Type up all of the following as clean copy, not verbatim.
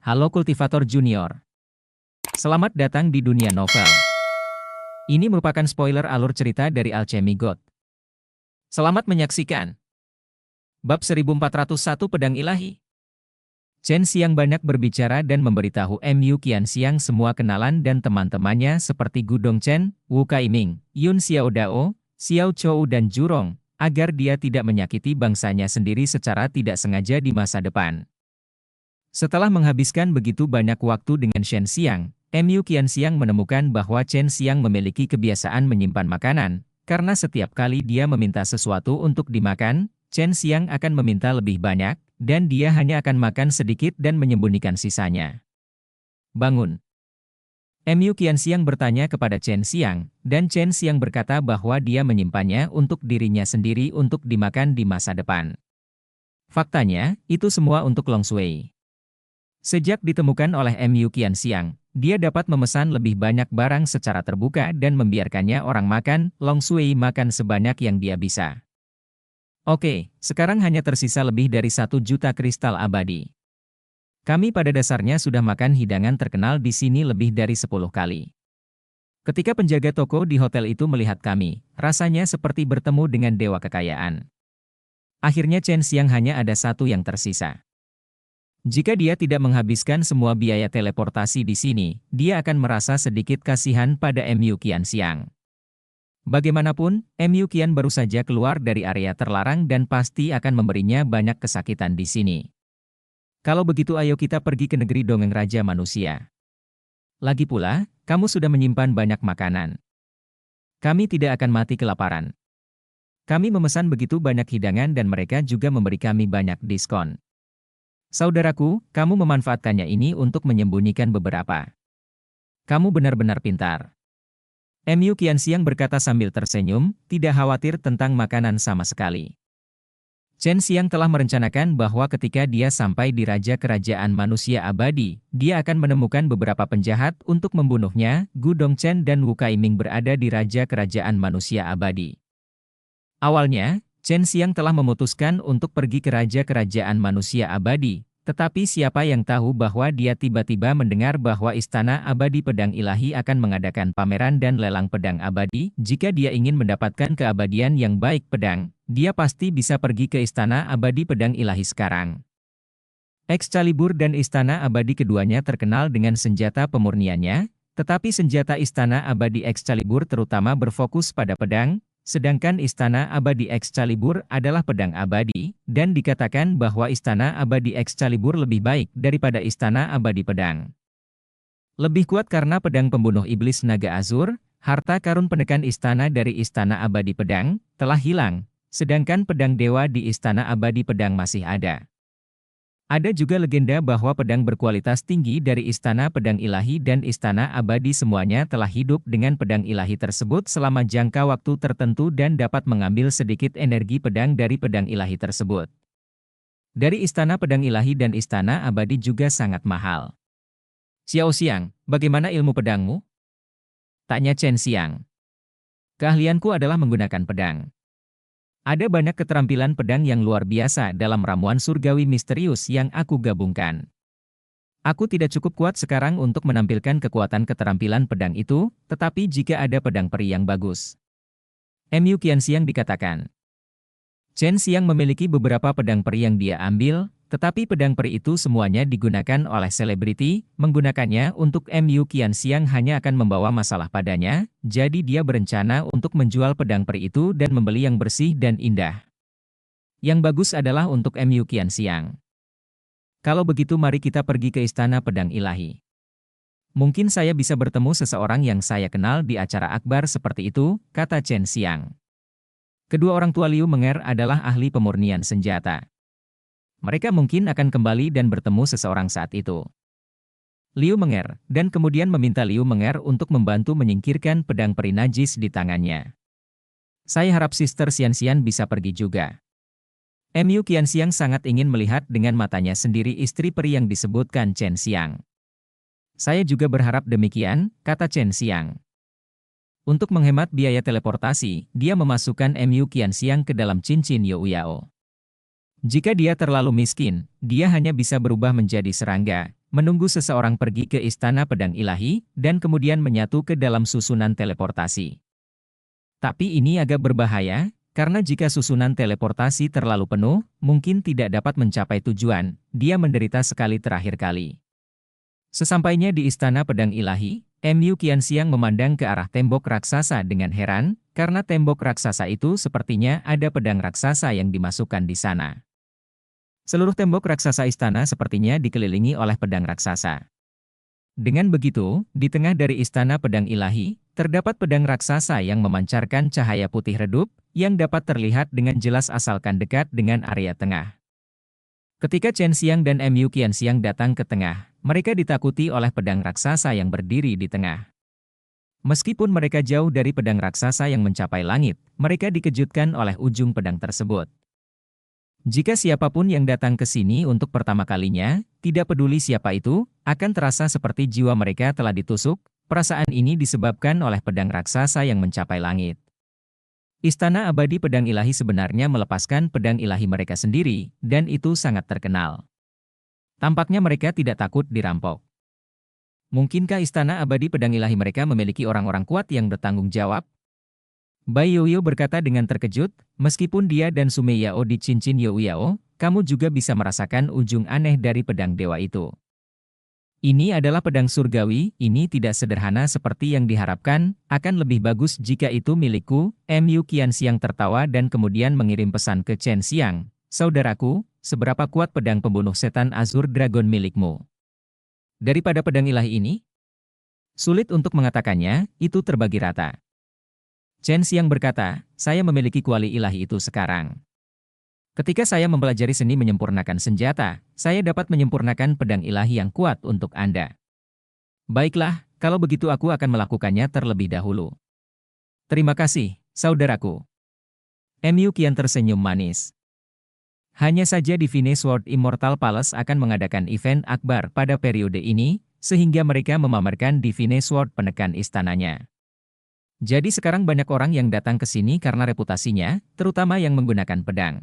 Halo Kultivator Junior. Selamat datang di dunia novel. Ini merupakan spoiler alur cerita dari Alchemy God. Selamat menyaksikan. Bab 1401 Pedang Ilahi. Chen Xiang banyak berbicara dan memberitahu Mu Qianxiang semua kenalan dan teman-temannya seperti Gu Dongchen, Wu Kaiming, Yun Xiaodao, Xiao Chou dan Jurong, agar dia tidak menyakiti bangsanya sendiri secara tidak sengaja di masa depan. Setelah menghabiskan begitu banyak waktu dengan Shen Xiang, Mu Qianxiang menemukan bahwa Chen Xiang memiliki kebiasaan menyimpan makanan, karena setiap kali dia meminta sesuatu untuk dimakan, Chen Xiang akan meminta lebih banyak, dan dia hanya akan makan sedikit dan menyembunyikan sisanya. Bangun. Mu Qianxiang bertanya kepada Chen Xiang, dan Chen Xiang berkata bahwa dia menyimpannya untuk dirinya sendiri untuk dimakan di masa depan. Faktanya, itu semua untuk Long Shui. Sejak ditemukan oleh Mu Qianxiang, dia dapat memesan lebih banyak barang secara terbuka dan membiarkannya orang makan, Long Shui makan sebanyak yang dia bisa. Oke, sekarang hanya tersisa lebih dari 1 juta kristal abadi. Kami pada dasarnya sudah makan hidangan terkenal di sini lebih dari 10 kali. Ketika penjaga toko di hotel itu melihat kami, rasanya seperti bertemu dengan dewa kekayaan. Akhirnya Chen Xiang hanya ada satu yang tersisa. Jika dia tidak menghabiskan semua biaya teleportasi di sini, dia akan merasa sedikit kasihan pada Mu Qianxiang. Bagaimanapun, Mu Qian baru saja keluar dari area terlarang dan pasti akan memberinya banyak kesakitan di sini. Kalau begitu ayo kita pergi ke negeri dongeng Raja Manusia. Lagi pula, kamu sudah menyimpan banyak makanan. Kami tidak akan mati kelaparan. Kami memesan begitu banyak hidangan dan mereka juga memberi kami banyak diskon. Saudaraku, kamu memanfaatkannya ini untuk menyembunyikan beberapa. Kamu benar-benar pintar. Mu Qianxiang berkata sambil tersenyum, tidak khawatir tentang makanan sama sekali. Chen Xiang telah merencanakan bahwa ketika dia sampai di Raja Kerajaan Manusia Abadi, dia akan menemukan beberapa penjahat untuk membunuhnya. Gu Dongchen dan Wu Kaiming berada di Raja Kerajaan Manusia Abadi. Awalnya, Chen Xiang telah memutuskan untuk pergi ke Raja Kerajaan Manusia Abadi, tetapi siapa yang tahu bahwa dia tiba-tiba mendengar bahwa Istana Abadi Pedang Ilahi akan mengadakan pameran dan lelang pedang abadi. Jika dia ingin mendapatkan keabadian yang baik pedang, dia pasti bisa pergi ke Istana Abadi Pedang Ilahi sekarang. Excalibur dan Istana Abadi keduanya terkenal dengan senjata pemurniannya, tetapi senjata Istana Abadi Excalibur terutama berfokus pada pedang, sedangkan Istana Abadi Excalibur adalah pedang abadi, dan dikatakan bahwa Istana Abadi Excalibur lebih baik daripada Istana Abadi Pedang. Lebih kuat karena pedang pembunuh iblis naga azur, harta karun penekan istana dari Istana Abadi Pedang, telah hilang, sedangkan pedang dewa di Istana Abadi Pedang masih ada. Ada juga legenda bahwa pedang berkualitas tinggi dari Istana Pedang Ilahi dan Istana Abadi semuanya telah hidup dengan pedang ilahi tersebut selama jangka waktu tertentu dan dapat mengambil sedikit energi pedang dari pedang ilahi tersebut. Dari Istana Pedang Ilahi dan Istana Abadi juga sangat mahal. Xiao Xiang, bagaimana ilmu pedangmu? Tanya Chen Xiang. Keahlianku adalah menggunakan pedang. Ada banyak keterampilan pedang yang luar biasa dalam ramuan surgawi misterius yang aku gabungkan. Aku tidak cukup kuat sekarang untuk menampilkan kekuatan keterampilan pedang itu, tetapi jika ada pedang peri yang bagus. Mu Qianxiang dikatakan. Chen Xiang memiliki beberapa pedang peri yang dia ambil, tetapi pedang peri itu semuanya digunakan oleh selebriti, menggunakannya untuk Mu Qianxiang hanya akan membawa masalah padanya, jadi dia berencana untuk menjual pedang peri itu dan membeli yang bersih dan indah. Yang bagus adalah untuk Mu Qianxiang. Kalau begitu mari kita pergi ke Istana Pedang Ilahi. Mungkin saya bisa bertemu seseorang yang saya kenal di acara akbar seperti itu, kata Chen Xiang. Kedua orang tua Liu Menger adalah ahli pemurnian senjata. Mereka mungkin akan kembali dan bertemu seseorang saat itu. Liu Menger, dan kemudian meminta Liu Menger untuk membantu menyingkirkan pedang peri najis di tangannya. Saya harap Sister Xianxian bisa pergi juga. Mu Qianxiang sangat ingin melihat dengan matanya sendiri istri peri yang disebutkan Chen Xiang. Saya juga berharap demikian, kata Chen Xiang. Untuk menghemat biaya teleportasi, dia memasukkan Mu Qianxiang ke dalam cincin Youyao. Jika dia terlalu miskin, dia hanya bisa berubah menjadi serangga, menunggu seseorang pergi ke Istana Pedang Ilahi, dan kemudian menyatu ke dalam susunan teleportasi. Tapi ini agak berbahaya, karena jika susunan teleportasi terlalu penuh, mungkin tidak dapat mencapai tujuan, dia menderita sekali terakhir kali. Sesampainya di Istana Pedang Ilahi, Mu Qianxiang memandang ke arah tembok raksasa dengan heran, karena tembok raksasa itu sepertinya ada pedang raksasa yang dimasukkan di sana. Seluruh tembok raksasa istana sepertinya dikelilingi oleh pedang raksasa. Dengan begitu, di tengah dari Istana Pedang Ilahi, terdapat pedang raksasa yang memancarkan cahaya putih redup, yang dapat terlihat dengan jelas asalkan dekat dengan area tengah. Ketika Chen Xiang dan Mu Qianxiang datang ke tengah, mereka ditakuti oleh pedang raksasa yang berdiri di tengah. Meskipun mereka jauh dari pedang raksasa yang mencapai langit, mereka dikejutkan oleh ujung pedang tersebut. Jika siapapun yang datang ke sini untuk pertama kalinya, tidak peduli siapa itu, akan terasa seperti jiwa mereka telah ditusuk. Perasaan ini disebabkan oleh pedang raksasa yang mencapai langit. Istana Abadi Pedang Ilahi sebenarnya melepaskan pedang ilahi mereka sendiri, dan itu sangat terkenal. Tampaknya mereka tidak takut dirampok. Mungkinkah Istana Abadi Pedang Ilahi mereka memiliki orang-orang kuat yang bertanggung jawab? Bai Youyao berkata dengan terkejut, meskipun dia dan Sume Yao di cincin Youyao, kamu juga bisa merasakan ujung aneh dari pedang dewa itu. Ini adalah pedang surgawi, ini tidak sederhana seperti yang diharapkan, akan lebih bagus jika itu milikku. Mu Qianxiang tertawa dan kemudian mengirim pesan ke Chen Xiang, saudaraku, seberapa kuat pedang pembunuh setan Azur Dragon milikmu? Daripada pedang ilahi ini? Sulit untuk mengatakannya, itu terbagi rata. Chen Xiang berkata, saya memiliki kuali ilahi itu sekarang. Ketika saya mempelajari seni menyempurnakan senjata, saya dapat menyempurnakan pedang ilahi yang kuat untuk Anda. Baiklah, kalau begitu aku akan melakukannya terlebih dahulu. Terima kasih, saudaraku. Mu Qian tersenyum manis. Hanya saja Divine Sword Immortal Palace akan mengadakan event akbar pada periode ini, sehingga mereka memamerkan Divine Sword penekan istananya. Jadi sekarang banyak orang yang datang ke sini karena reputasinya, terutama yang menggunakan pedang.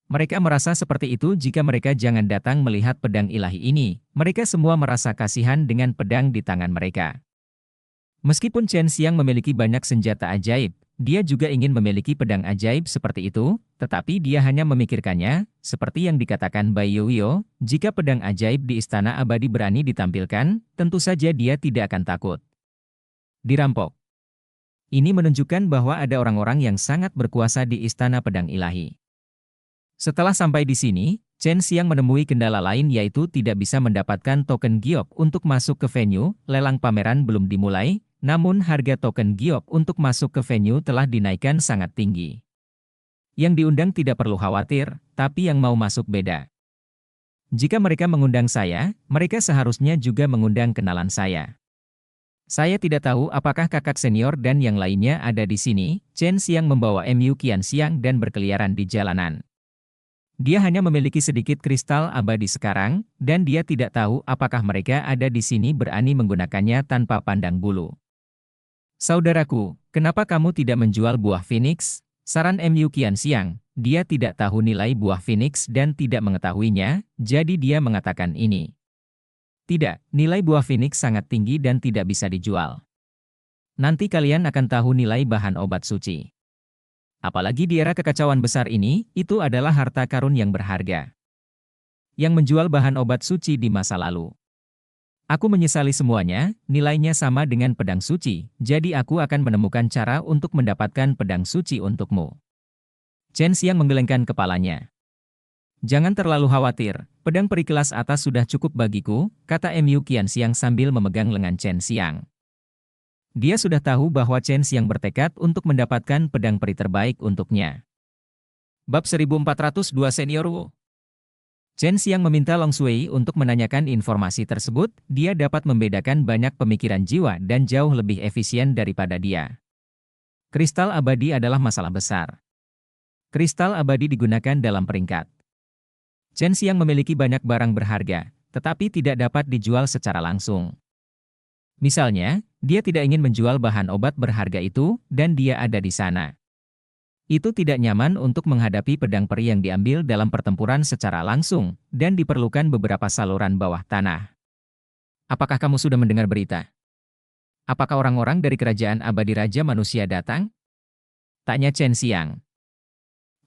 Mereka merasa seperti itu jika mereka jangan datang melihat pedang ilahi ini, mereka semua merasa kasihan dengan pedang di tangan mereka. Meskipun Chen Xiang memiliki banyak senjata ajaib, dia juga ingin memiliki pedang ajaib seperti itu, tetapi dia hanya memikirkannya, seperti yang dikatakan Bai Youyao, jika pedang ajaib di Istana Abadi berani ditampilkan, tentu saja dia tidak akan takut. Dirampok. Ini menunjukkan bahwa ada orang-orang yang sangat berkuasa di Istana Pedang Ilahi. Setelah sampai di sini, Chen Xiang menemui kendala lain yaitu tidak bisa mendapatkan token giok untuk masuk ke venue, lelang pameran belum dimulai, namun harga token giok untuk masuk ke venue telah dinaikkan sangat tinggi. Yang diundang tidak perlu khawatir, tapi yang mau masuk beda. Jika mereka mengundang saya, mereka seharusnya juga mengundang kenalan saya. Saya tidak tahu apakah kakak senior dan yang lainnya ada di sini. Chen Xiang membawa Mu Qianxiang dan berkeliaran di jalanan. Dia hanya memiliki sedikit kristal abadi sekarang, dan dia tidak tahu apakah mereka ada di sini berani menggunakannya tanpa pandang bulu. Saudaraku, kenapa kamu tidak menjual buah Phoenix? Saran Mu Qianxiang, dia tidak tahu nilai buah Phoenix dan tidak mengetahuinya, jadi dia mengatakan ini. Tidak, nilai buah Phoenix sangat tinggi dan tidak bisa dijual. Nanti kalian akan tahu nilai bahan obat suci. Apalagi di era kekacauan besar ini, itu adalah harta karun yang berharga. Yang menjual bahan obat suci di masa lalu. Aku menyesali semuanya, nilainya sama dengan pedang suci, jadi aku akan menemukan cara untuk mendapatkan pedang suci untukmu. Chen Xiang menggelengkan kepalanya. Jangan terlalu khawatir, pedang peri kelas atas sudah cukup bagiku, kata Mu Qianxiang sambil memegang lengan Chen Xiang. Dia sudah tahu bahwa Chen Xiang bertekad untuk mendapatkan pedang peri terbaik untuknya. Bab 1402 Senior Wu. Chen Xiang meminta Long Shui untuk menanyakan informasi tersebut, dia dapat membedakan banyak pemikiran jiwa dan jauh lebih efisien daripada dia. Kristal abadi adalah masalah besar. Kristal abadi digunakan dalam peringkat. Chen Xiang memiliki banyak barang berharga, tetapi tidak dapat dijual secara langsung. Misalnya, dia tidak ingin menjual bahan obat berharga itu, dan dia ada di sana. Itu tidak nyaman untuk menghadapi pedang peri yang diambil dalam pertempuran secara langsung, dan diperlukan beberapa saluran bawah tanah. Apakah kamu sudah mendengar berita? Apakah orang-orang dari kerajaan abadi Raja Manusia datang? Tanya Chen Xiang.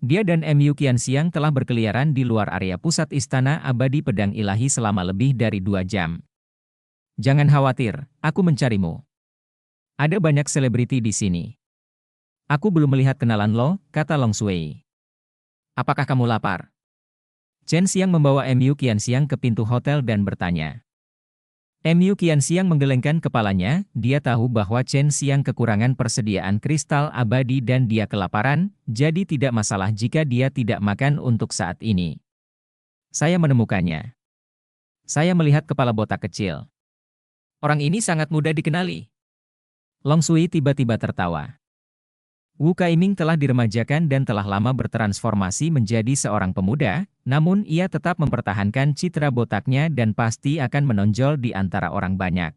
Dia dan Mu Qianxiang telah berkeliaran di luar area pusat Istana Abadi Pedang Ilahi selama lebih dari 2 jam. Jangan khawatir, aku mencarimu. Ada banyak selebriti di sini. Aku belum melihat kenalan lo, kata Long Shui. Apakah kamu lapar? Chen Xiang membawa Mu Qianxiang ke pintu hotel dan bertanya. Mu Qianxiang menggelengkan kepalanya, dia tahu bahwa Chen Xiang kekurangan persediaan kristal abadi dan dia kelaparan, jadi tidak masalah jika dia tidak makan untuk saat ini. Saya menemukannya. Saya melihat kepala botak kecil. Orang ini sangat mudah dikenali. Long Shui tiba-tiba tertawa. Wu Kaiming telah diremajakan dan telah lama bertransformasi menjadi seorang pemuda, namun ia tetap mempertahankan citra botaknya dan pasti akan menonjol di antara orang banyak.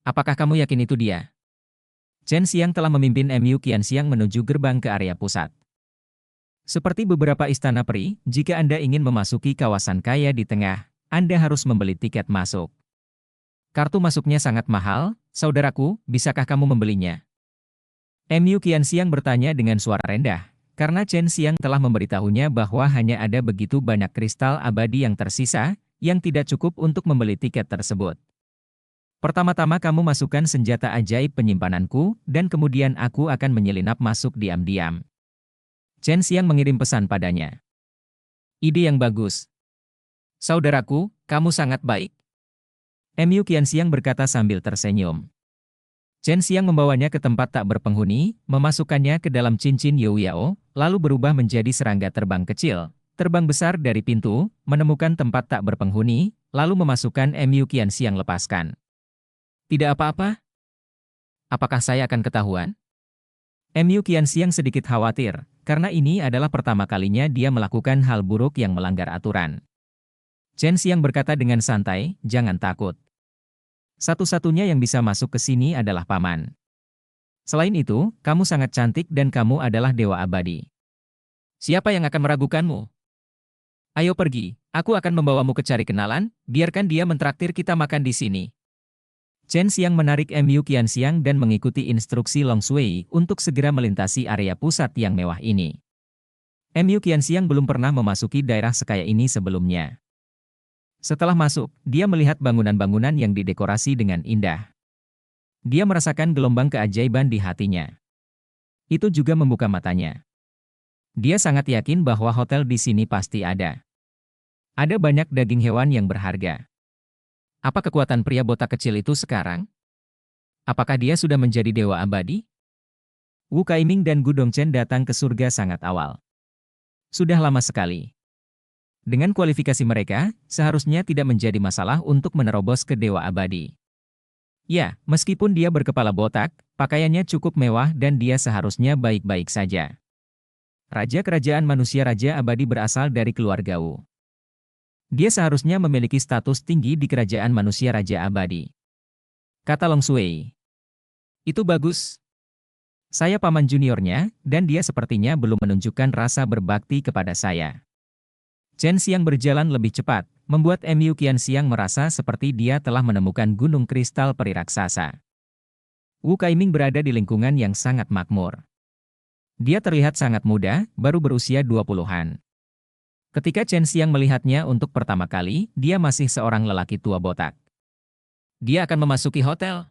Apakah kamu yakin itu dia? Chen Xiang telah memimpin Mu Qianxiang menuju gerbang ke area pusat. Seperti beberapa istana peri, jika Anda ingin memasuki kawasan kaya di tengah, Anda harus membeli tiket masuk. Kartu masuknya sangat mahal, saudaraku, bisakah kamu membelinya? Mu Qianxiang bertanya dengan suara rendah, karena Chen Xiang telah memberitahunya bahwa hanya ada begitu banyak kristal abadi yang tersisa, yang tidak cukup untuk membeli tiket tersebut. Pertama-tama kamu masukkan senjata ajaib penyimpananku, dan kemudian aku akan menyelinap masuk diam-diam. Chen Xiang mengirim pesan padanya. Ide yang bagus. Saudaraku, kamu sangat baik. Mu Qianxiang berkata sambil tersenyum. Chen Xiang membawanya ke tempat tak berpenghuni, memasukkannya ke dalam cincin Youyao, lalu berubah menjadi serangga terbang kecil, terbang besar dari pintu, menemukan tempat tak berpenghuni, lalu memasukkan Mu Qianxiang lepaskan. Tidak apa-apa? Apakah saya akan ketahuan? Mu Qianxiang sedikit khawatir, karena ini adalah pertama kalinya dia melakukan hal buruk yang melanggar aturan. Chen Xiang berkata dengan santai, jangan takut. Satu-satunya yang bisa masuk ke sini adalah paman. Selain itu, kamu sangat cantik dan kamu adalah dewa abadi. Siapa yang akan meragukanmu? Ayo pergi, aku akan membawamu ke cari kenalan, biarkan dia mentraktir kita makan di sini. Chen Xiang menarik Mu Qianxiang dan mengikuti instruksi Long Shui untuk segera melintasi area pusat yang mewah ini. Mu Qianxiang belum pernah memasuki daerah sekaya ini sebelumnya. Setelah masuk, dia melihat bangunan-bangunan yang didekorasi dengan indah. Dia merasakan gelombang keajaiban di hatinya. Itu juga membuka matanya. Dia sangat yakin bahwa hotel di sini pasti ada. Ada banyak daging hewan yang berharga. Apa kekuatan pria botak kecil itu sekarang? Apakah dia sudah menjadi dewa abadi? Wu Kaiming dan Gu Dongchen datang ke surga sangat awal. Sudah lama sekali. Dengan kualifikasi mereka, seharusnya tidak menjadi masalah untuk menerobos ke Dewa Abadi. Ya, meskipun dia berkepala botak, pakaiannya cukup mewah dan dia seharusnya baik-baik saja. Raja Kerajaan Manusia Raja Abadi berasal dari keluarga Wu. Dia seharusnya memiliki status tinggi di Kerajaan Manusia Raja Abadi. Kata Long Shui. Itu bagus. Saya paman juniornya, dan dia sepertinya belum menunjukkan rasa berbakti kepada saya. Chen Xiang berjalan lebih cepat, membuat Mu Qianxiang merasa seperti dia telah menemukan gunung kristal peri raksasa. Wu Kaiming berada di lingkungan yang sangat makmur. Dia terlihat sangat muda, baru berusia 20-an. Ketika Chen Xiang melihatnya untuk pertama kali, dia masih seorang lelaki tua botak. Dia akan memasuki hotel.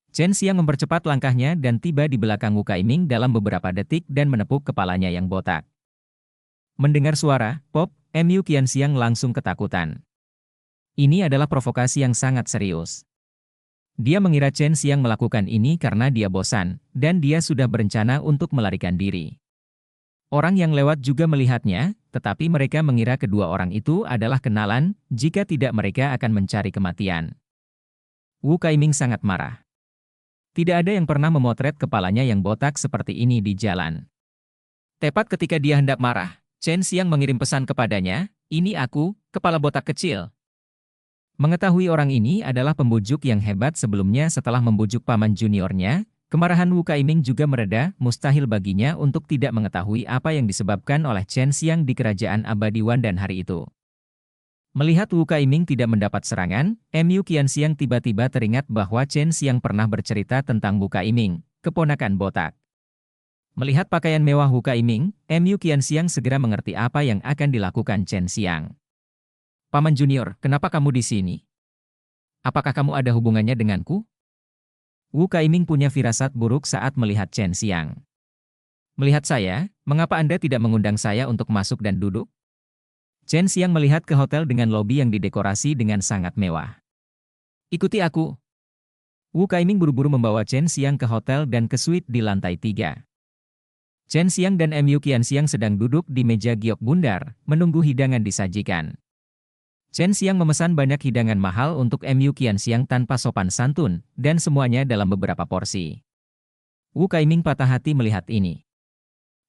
Chen Xiang mempercepat langkahnya dan tiba di belakang Wu Kaiming dalam beberapa detik dan menepuk kepalanya yang botak. Mendengar suara, pop, Mu Qianxiang langsung ketakutan. Ini adalah provokasi yang sangat serius. Dia mengira Chen Xiang melakukan ini karena dia bosan, dan dia sudah berencana untuk melarikan diri. Orang yang lewat juga melihatnya, tetapi mereka mengira kedua orang itu adalah kenalan, jika tidak mereka akan mencari kematian. Wu Kaiming sangat marah. Tidak ada yang pernah memotret kepalanya yang botak seperti ini di jalan. Tepat ketika dia hendak marah, Chen Xiang mengirim pesan kepadanya, ini aku, kepala botak kecil. Mengetahui orang ini adalah pembujuk yang hebat sebelumnya setelah membujuk paman juniornya, Kemarahan Wu Kaiming juga mereda, mustahil baginya untuk tidak mengetahui apa yang disebabkan oleh Chen Xiang di kerajaan abadi Wan dan hari itu. Melihat Wu Kaiming tidak mendapat serangan, Mu Qianxiang tiba-tiba teringat bahwa Chen Xiang pernah bercerita tentang Wu Kaiming, keponakan botak. Melihat pakaian mewah Wu Kaiming, Mu Qianxiang segera mengerti apa yang akan dilakukan Chen Xiang. Paman Junior, kenapa kamu di sini? Apakah kamu ada hubungannya denganku? Wu Kaiming punya firasat buruk saat melihat Chen Xiang. Melihat saya, mengapa Anda tidak mengundang saya untuk masuk dan duduk? Chen Xiang melihat ke hotel dengan lobi yang didekorasi dengan sangat mewah. Ikuti aku. Wu Kaiming buru-buru membawa Chen Xiang ke hotel dan ke suite di lantai 3. Chen Xiang dan Mu Qianxiang sedang duduk di meja giok bundar, menunggu hidangan disajikan. Chen Xiang memesan banyak hidangan mahal untuk Mu Qianxiang tanpa sopan santun, dan semuanya dalam beberapa porsi. Wu Kaiming patah hati melihat ini.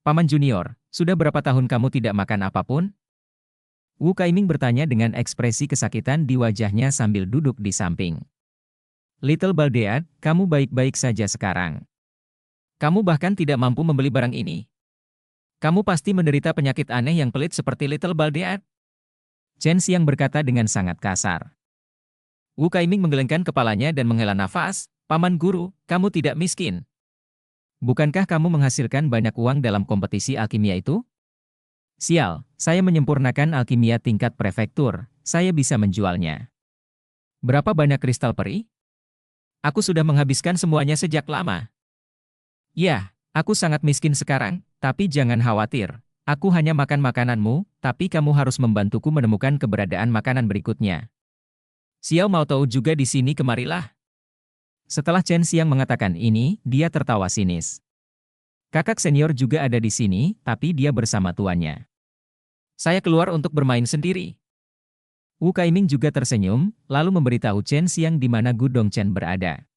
Paman Junior, sudah berapa tahun kamu tidak makan apapun? Wu Kaiming bertanya dengan ekspresi kesakitan di wajahnya sambil duduk di samping. Little Baldead, kamu baik-baik saja sekarang. Kamu bahkan tidak mampu membeli barang ini. Kamu pasti menderita penyakit aneh yang pelit seperti Little Baldead. Chen Xiang berkata dengan sangat kasar. Wu Kaiming menggelengkan kepalanya dan menghela nafas. Paman Guru, kamu tidak miskin. Bukankah kamu menghasilkan banyak uang dalam kompetisi alkimia itu? Sial, saya menyempurnakan alkimia tingkat prefektur, saya bisa menjualnya. Berapa banyak kristal peri? Aku sudah menghabiskan semuanya sejak lama. Ya, aku sangat miskin sekarang, tapi jangan khawatir. Aku hanya makan makananmu, tapi kamu harus membantuku menemukan keberadaan makanan berikutnya. Xiao mau tahu juga di sini, kemarilah. Setelah Chen Xiang mengatakan ini, dia tertawa sinis. Kakak senior juga ada di sini, tapi dia bersama tuannya. Saya keluar untuk bermain sendiri. Wu Kaiming juga tersenyum, lalu memberitahu Chen Xiang di mana Gu Dongchen berada.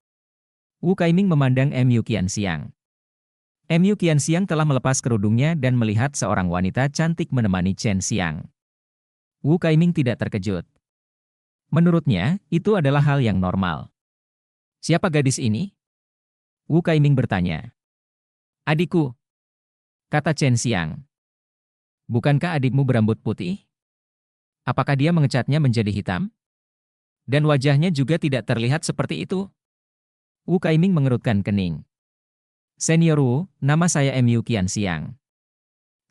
Wu Kaiming memandang Mu Qianxiang. Mu Qianxiang telah melepas kerudungnya dan melihat seorang wanita cantik menemani Chen Xiang. Wu Kaiming tidak terkejut. Menurutnya, itu adalah hal yang normal. Siapa gadis ini? Wu Kaiming bertanya. Adikku, kata Chen Xiang. Bukankah adikmu berambut putih? Apakah dia mengecatnya menjadi hitam? Dan wajahnya juga tidak terlihat seperti itu. Wu Kaiming mengerutkan kening. Senior Wu, nama saya Mu Qianxiang.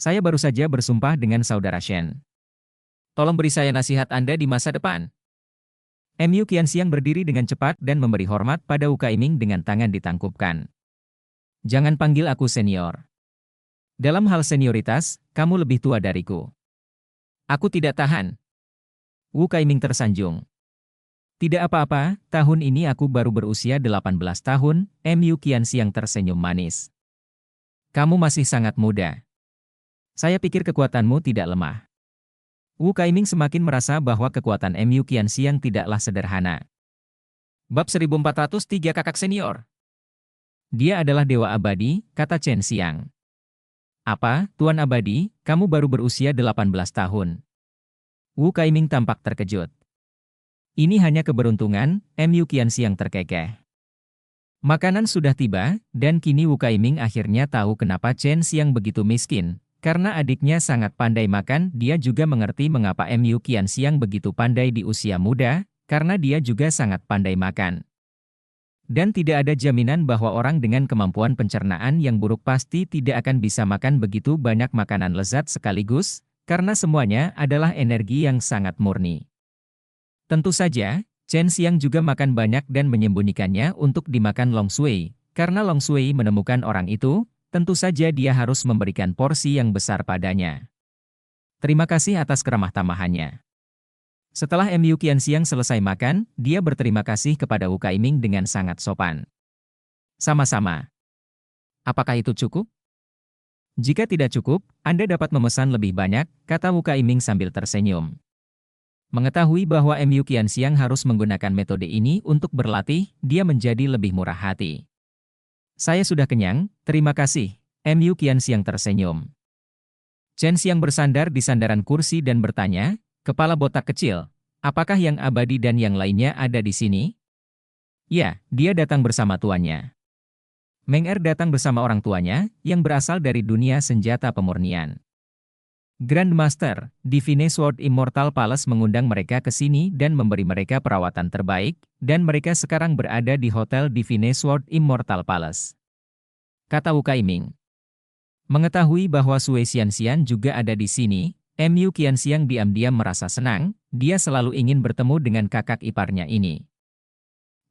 Saya baru saja bersumpah dengan saudara Shen. Tolong beri saya nasihat Anda di masa depan. Mu Qianxiang berdiri dengan cepat dan memberi hormat pada Wu Kaiming dengan tangan ditangkupkan. Jangan panggil aku senior. Dalam hal senioritas, kamu lebih tua dariku. Aku tidak tahan. Wu Kaiming tersanjung. Tidak apa-apa, tahun ini aku baru berusia 18 tahun, Mu Qianxiang tersenyum manis. Kamu masih sangat muda. Saya pikir kekuatanmu tidak lemah. Wu Kaiming semakin merasa bahwa kekuatan Mu Qianxiang tidaklah sederhana. Bab 1403 Kakak Senior. Dia adalah dewa abadi, kata Chen Xiang. Apa, Tuan Abadi, kamu baru berusia 18 tahun. Wu Kaiming tampak terkejut. Ini hanya keberuntungan, Mu Qianxiang terkekeh. Makanan sudah tiba, dan kini Wu Kaiming akhirnya tahu kenapa Chen Xiang begitu miskin. Karena adiknya sangat pandai makan, dia juga mengerti mengapa Mu Qianxiang begitu pandai di usia muda, karena dia juga sangat pandai makan. Dan tidak ada jaminan bahwa orang dengan kemampuan pencernaan yang buruk pasti tidak akan bisa makan begitu banyak makanan lezat sekaligus, karena semuanya adalah energi yang sangat murni. Tentu saja, Chen Xiang juga makan banyak dan menyembunyikannya untuk dimakan Long Shui. Karena Long Shui menemukan orang itu, tentu saja dia harus memberikan porsi yang besar padanya. Terima kasih atas keramah tamahannya. Setelah Mu Qianxiang selesai makan, dia berterima kasih kepada Wu Kaiming dengan sangat sopan. Sama-sama. Apakah itu cukup? Jika tidak cukup, Anda dapat memesan lebih banyak, kata Wu Kaiming sambil tersenyum. Mengetahui bahwa Mu Qianxiang harus menggunakan metode ini untuk berlatih, dia menjadi lebih murah hati. Saya sudah kenyang, terima kasih, Mu Qianxiang tersenyum. Chen Xiang bersandar di sandaran kursi dan bertanya, kepala botak kecil, apakah yang abadi dan yang lainnya ada di sini? Ya, dia datang bersama tuannya. Meng Er datang bersama orang tuanya, yang berasal dari dunia senjata pemurnian. Grandmaster, Divine Sword Immortal Palace mengundang mereka ke sini dan memberi mereka perawatan terbaik, dan mereka sekarang berada di Hotel Divine Sword Immortal Palace. Kata Wu Kaiming. Mengetahui bahwa Sui Xianxian juga ada di sini, Mu Qianxiang diam-diam merasa senang, dia selalu ingin bertemu dengan kakak iparnya ini.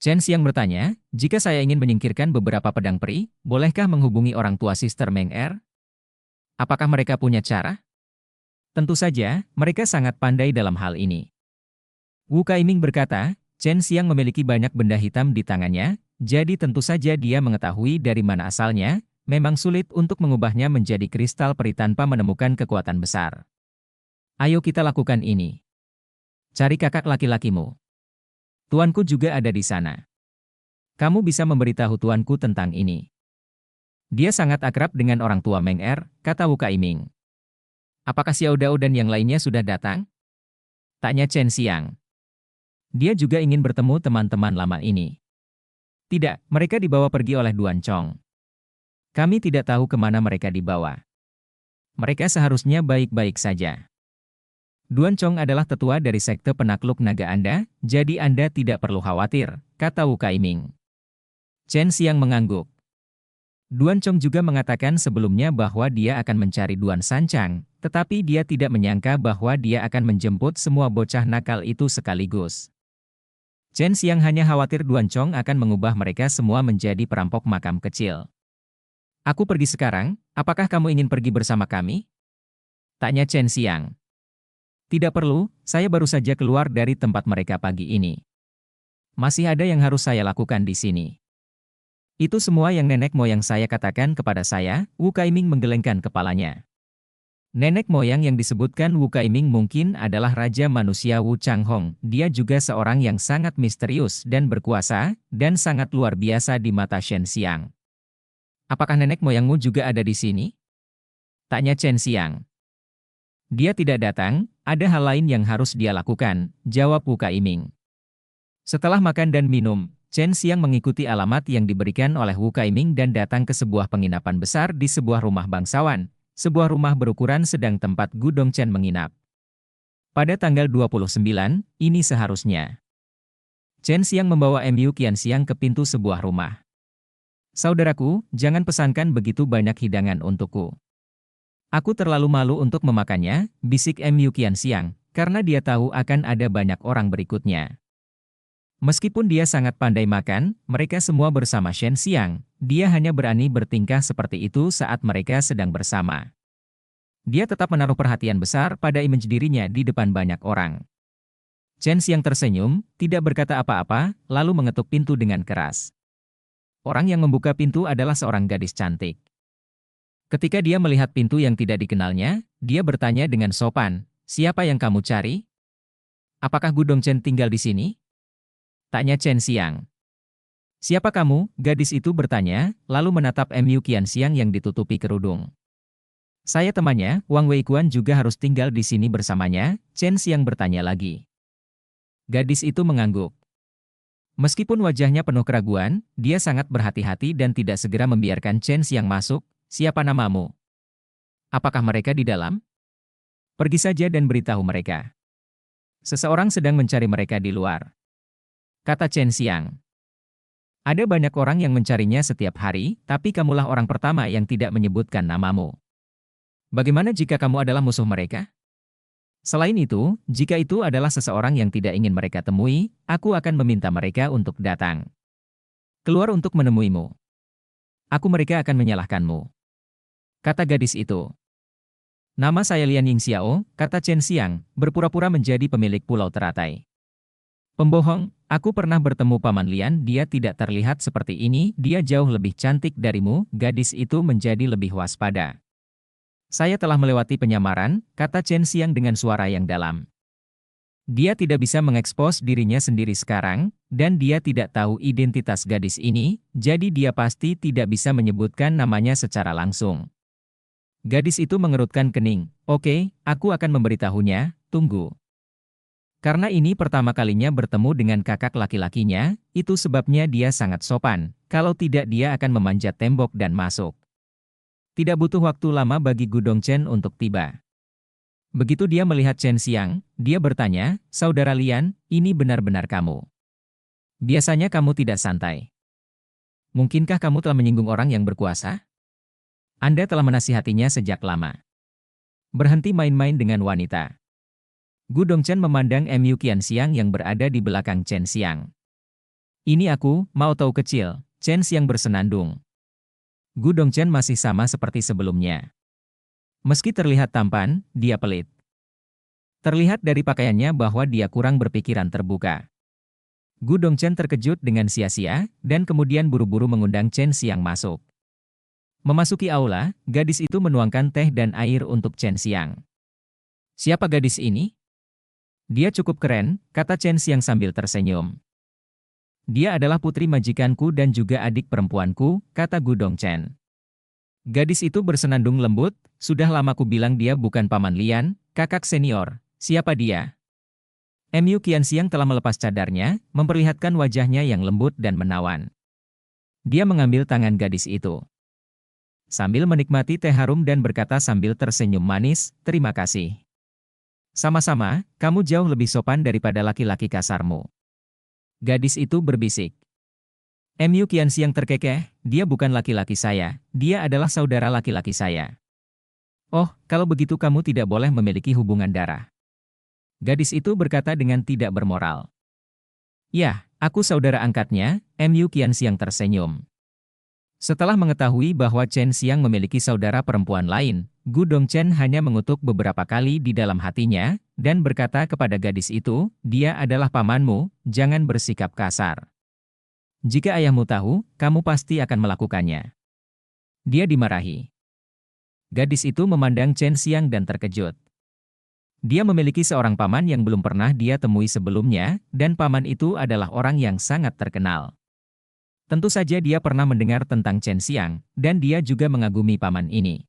Chen Xiang bertanya, jika saya ingin menyingkirkan beberapa pedang peri, bolehkah menghubungi orang tua Sister Meng Er? Apakah mereka punya cara? Tentu saja, mereka sangat pandai dalam hal ini. Wu Kaiming berkata, Chen Xiang memiliki banyak benda hitam di tangannya, jadi tentu saja dia mengetahui dari mana asalnya, memang sulit untuk mengubahnya menjadi kristal peri tanpa menemukan kekuatan besar. Ayo kita lakukan ini. Cari kakak laki-lakimu. Tuanku juga ada di sana. Kamu bisa memberitahu tuanku tentang ini. Dia sangat akrab dengan orang tua Meng Er, kata Wu Kaiming. Apakah Xiao Dao dan yang lainnya sudah datang? Tanya Chen Xiang. Dia juga ingin bertemu teman-teman lama ini. Tidak, mereka dibawa pergi oleh Duan Chong. Kami tidak tahu kemana mereka dibawa. Mereka seharusnya baik-baik saja. Duan Chong adalah tetua dari sekte penakluk naga Anda, jadi Anda tidak perlu khawatir, kata Wu Kaiming. Chen Xiang mengangguk. Duan Chong juga mengatakan sebelumnya bahwa dia akan mencari Duan Sanchang, tetapi dia tidak menyangka bahwa dia akan menjemput semua bocah nakal itu sekaligus. Chen Xiang hanya khawatir Duan Chong akan mengubah mereka semua menjadi perampok makam kecil. Aku pergi sekarang, apakah kamu ingin pergi bersama kami? Tanya Chen Xiang. Tidak perlu, saya baru saja keluar dari tempat mereka pagi ini. Masih ada yang harus saya lakukan di sini. Itu semua yang nenek moyang saya katakan kepada saya, Wu Kaiming menggelengkan kepalanya. Nenek moyang yang disebutkan Wu Kaiming mungkin adalah Raja Manusia Wu Changhong. Dia juga seorang yang sangat misterius dan berkuasa, dan sangat luar biasa di mata Shen Xiang. Apakah nenek moyangmu juga ada di sini? Tanya Chen Xiang. Dia tidak datang, ada hal lain yang harus dia lakukan, jawab Wu Kaiming. Setelah makan dan minum, Chen Xiang mengikuti alamat yang diberikan oleh Wu Kaiming dan datang ke sebuah penginapan besar di sebuah rumah bangsawan, sebuah rumah berukuran sedang tempat Gu Dongchen menginap. Pada tanggal 29, ini seharusnya. Chen Xiang membawa Mu Qianxiang ke pintu sebuah rumah. Saudaraku, jangan pesankan begitu banyak hidangan untukku. Aku terlalu malu untuk memakannya, bisik Mu Qianxiang, karena dia tahu akan ada banyak orang berikutnya. Meskipun dia sangat pandai makan, mereka semua bersama Shen Xiang, dia hanya berani bertingkah seperti itu saat mereka sedang bersama. Dia tetap menaruh perhatian besar pada image dirinya di depan banyak orang. Chen Xiang tersenyum, tidak berkata apa-apa, lalu mengetuk pintu dengan keras. Orang yang membuka pintu adalah seorang gadis cantik. Ketika dia melihat pintu yang tidak dikenalnya, dia bertanya dengan sopan, siapa yang kamu cari? Apakah Gu Dongchen tinggal di sini? Tanya Chen Xiang. Siapa kamu? Gadis itu bertanya, lalu menatap Mu Qianxiang yang ditutupi kerudung. Saya temannya, Wang Weikuan juga harus tinggal di sini bersamanya, Chen Xiang bertanya lagi. Gadis itu mengangguk. Meskipun wajahnya penuh keraguan, dia sangat berhati-hati dan tidak segera membiarkan Chen Xiang masuk. Siapa namamu? Apakah mereka di dalam? Pergi saja dan beritahu mereka. Seseorang sedang mencari mereka di luar. Kata Chen Xiang. Ada banyak orang yang mencarinya setiap hari, tapi kamulah orang pertama yang tidak menyebutkan namamu. Bagaimana jika kamu adalah musuh mereka? Selain itu, jika itu adalah seseorang yang tidak ingin mereka temui, aku akan meminta mereka untuk datang. Keluar untuk menemuimu. Mereka akan menyalahkanmu. Kata gadis itu. Nama saya Lian Yingxiao, kata Chen Xiang, berpura-pura menjadi pemilik pulau teratai. Pembohong, aku pernah bertemu Paman Lian, dia tidak terlihat seperti ini, dia jauh lebih cantik darimu, gadis itu menjadi lebih waspada. Saya telah melewati penyamaran, kata Chen Xiang dengan suara yang dalam. Dia tidak bisa mengekspos dirinya sendiri sekarang, dan dia tidak tahu identitas gadis ini, jadi dia pasti tidak bisa menyebutkan namanya secara langsung. Gadis itu mengerutkan kening. Oke, aku akan memberitahunya, tunggu. Karena ini pertama kalinya bertemu dengan kakak laki-lakinya, itu sebabnya dia sangat sopan, kalau tidak dia akan memanjat tembok dan masuk. Tidak butuh waktu lama bagi Gu Dongchen untuk tiba. Begitu dia melihat Chen Xiang, dia bertanya, "Saudara Lian, ini benar-benar kamu. Biasanya kamu tidak santai. Mungkinkah kamu telah menyinggung orang yang berkuasa? Anda telah menasihatinya sejak lama. Berhenti main-main dengan wanita." Gu Dongchen memandang Mu Qianxiang yang berada di belakang Chen Xiang. "Ini aku, mau tahu kecil," Chen Xiang bersenandung. Gu Dongchen masih sama seperti sebelumnya. Meski terlihat tampan, dia pelit. Terlihat dari pakaiannya bahwa dia kurang berpikiran terbuka. Gu Dongchen terkejut dengan sia-sia, dan kemudian buru-buru mengundang Chen Xiang masuk. Memasuki aula, gadis itu menuangkan teh dan air untuk Chen Xiang. "Siapa gadis ini?" "Dia cukup keren," kata Chen Xiang sambil tersenyum. "Dia adalah putri majikanku dan juga adik perempuanku," kata Gu Dongchen. Gadis itu bersenandung lembut, "Sudah lama ku bilang dia bukan Paman Lian, kakak senior. Siapa dia?" Mu Qianxiang telah melepas cadarnya, memperlihatkan wajahnya yang lembut dan menawan. Dia mengambil tangan gadis itu sambil menikmati teh harum dan berkata sambil tersenyum manis, "Terima kasih. Sama-sama, kamu jauh lebih sopan daripada laki-laki kasarmu." Gadis itu berbisik. Mu Qianxiang terkekeh, "Dia bukan laki-laki saya, dia adalah saudara laki-laki saya." "Oh, kalau begitu kamu tidak boleh memiliki hubungan darah." Gadis itu berkata dengan tidak bermoral. "Ya, aku saudara angkatnya," Mu Qianxiang tersenyum. Setelah mengetahui bahwa Chen Xiang memiliki saudara perempuan lain, Gu Dongchen hanya mengutuk beberapa kali di dalam hatinya, dan berkata kepada gadis itu, "Dia adalah pamanmu, jangan bersikap kasar. Jika ayahmu tahu, kamu pasti akan melakukannya." Dia dimarahi. Gadis itu memandang Chen Xiang dan terkejut. Dia memiliki seorang paman yang belum pernah dia temui sebelumnya, dan paman itu adalah orang yang sangat terkenal. Tentu saja dia pernah mendengar tentang Chen Xiang, dan dia juga mengagumi paman ini.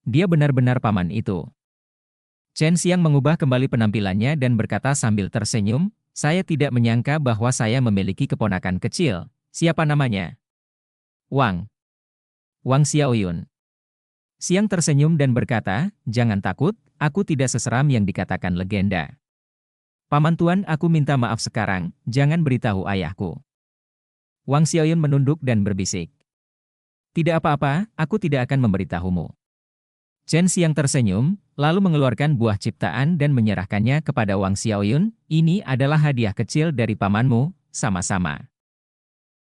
Dia benar-benar paman itu. Chen Xiang mengubah kembali penampilannya dan berkata sambil tersenyum, "Saya tidak menyangka bahwa saya memiliki keponakan kecil. Siapa namanya?" "Wang. Wang Xiaoyun." Xiang tersenyum dan berkata, "Jangan takut, aku tidak seseram yang dikatakan legenda. Paman Tuan, aku minta maaf sekarang, jangan beritahu ayahku." Wang Xiaoyun menunduk dan berbisik, "Tidak apa-apa, aku tidak akan memberitahumu." Chen Xiang tersenyum, lalu mengeluarkan buah ciptaan dan menyerahkannya kepada Wang Xiaoyun, "Ini adalah hadiah kecil dari pamanmu, sama-sama."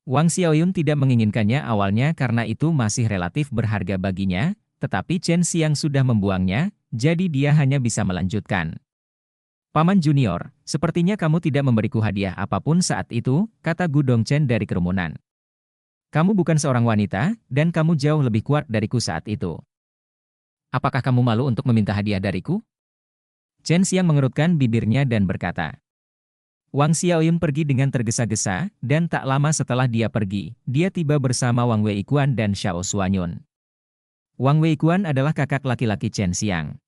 Wang Xiaoyun tidak menginginkannya awalnya karena itu masih relatif berharga baginya, tetapi Chen Xiang sudah membuangnya, jadi dia hanya bisa melanjutkan. "Paman Junior, sepertinya kamu tidak memberiku hadiah apapun saat itu," kata Gu Dongchen dari kerumunan. "Kamu bukan seorang wanita, dan kamu jauh lebih kuat dariku saat itu. Apakah kamu malu untuk meminta hadiah dariku?" Chen Xiang mengerutkan bibirnya dan berkata. Wang Xiaoyun pergi dengan tergesa-gesa, dan tak lama setelah dia pergi, dia tiba bersama Wang Weikuan dan Xiao Suanyun. Wang Weikuan adalah kakak laki-laki Chen Xiang.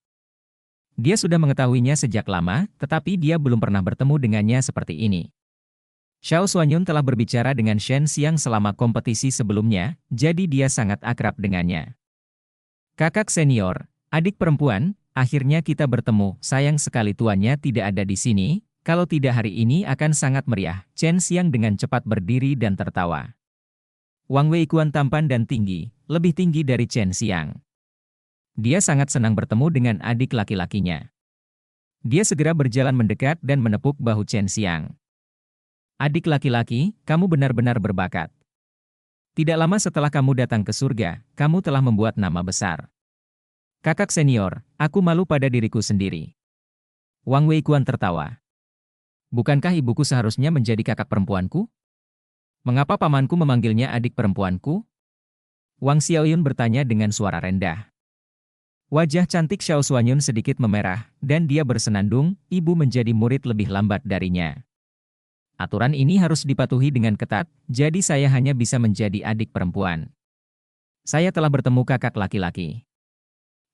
Dia sudah mengetahuinya sejak lama, tetapi dia belum pernah bertemu dengannya seperti ini. Xiao Suanyun telah berbicara dengan Shen Xiang selama kompetisi sebelumnya, jadi dia sangat akrab dengannya. "Kakak senior, adik perempuan, akhirnya kita bertemu, sayang sekali tuannya tidak ada di sini, kalau tidak hari ini akan sangat meriah." Chen Xiang dengan cepat berdiri dan tertawa. Wang Weikuan tampan dan tinggi, lebih tinggi dari Chen Xiang. Dia sangat senang bertemu dengan adik laki-lakinya. Dia segera berjalan mendekat dan menepuk bahu Chen Xiang. "Adik laki-laki, kamu benar-benar berbakat. Tidak lama setelah kamu datang ke surga, kamu telah membuat nama besar." "Kakak senior, aku malu pada diriku sendiri." Wang Weikuan tertawa. "Bukankah ibuku seharusnya menjadi kakak perempuanku? Mengapa pamanku memanggilnya adik perempuanku?" Wang Xiaoyun bertanya dengan suara rendah. Wajah cantik Xiao Suanyun sedikit memerah, dan dia bersenandung, "Ibu menjadi murid lebih lambat darinya. Aturan ini harus dipatuhi dengan ketat, jadi saya hanya bisa menjadi adik perempuan. Saya telah bertemu kakak laki-laki."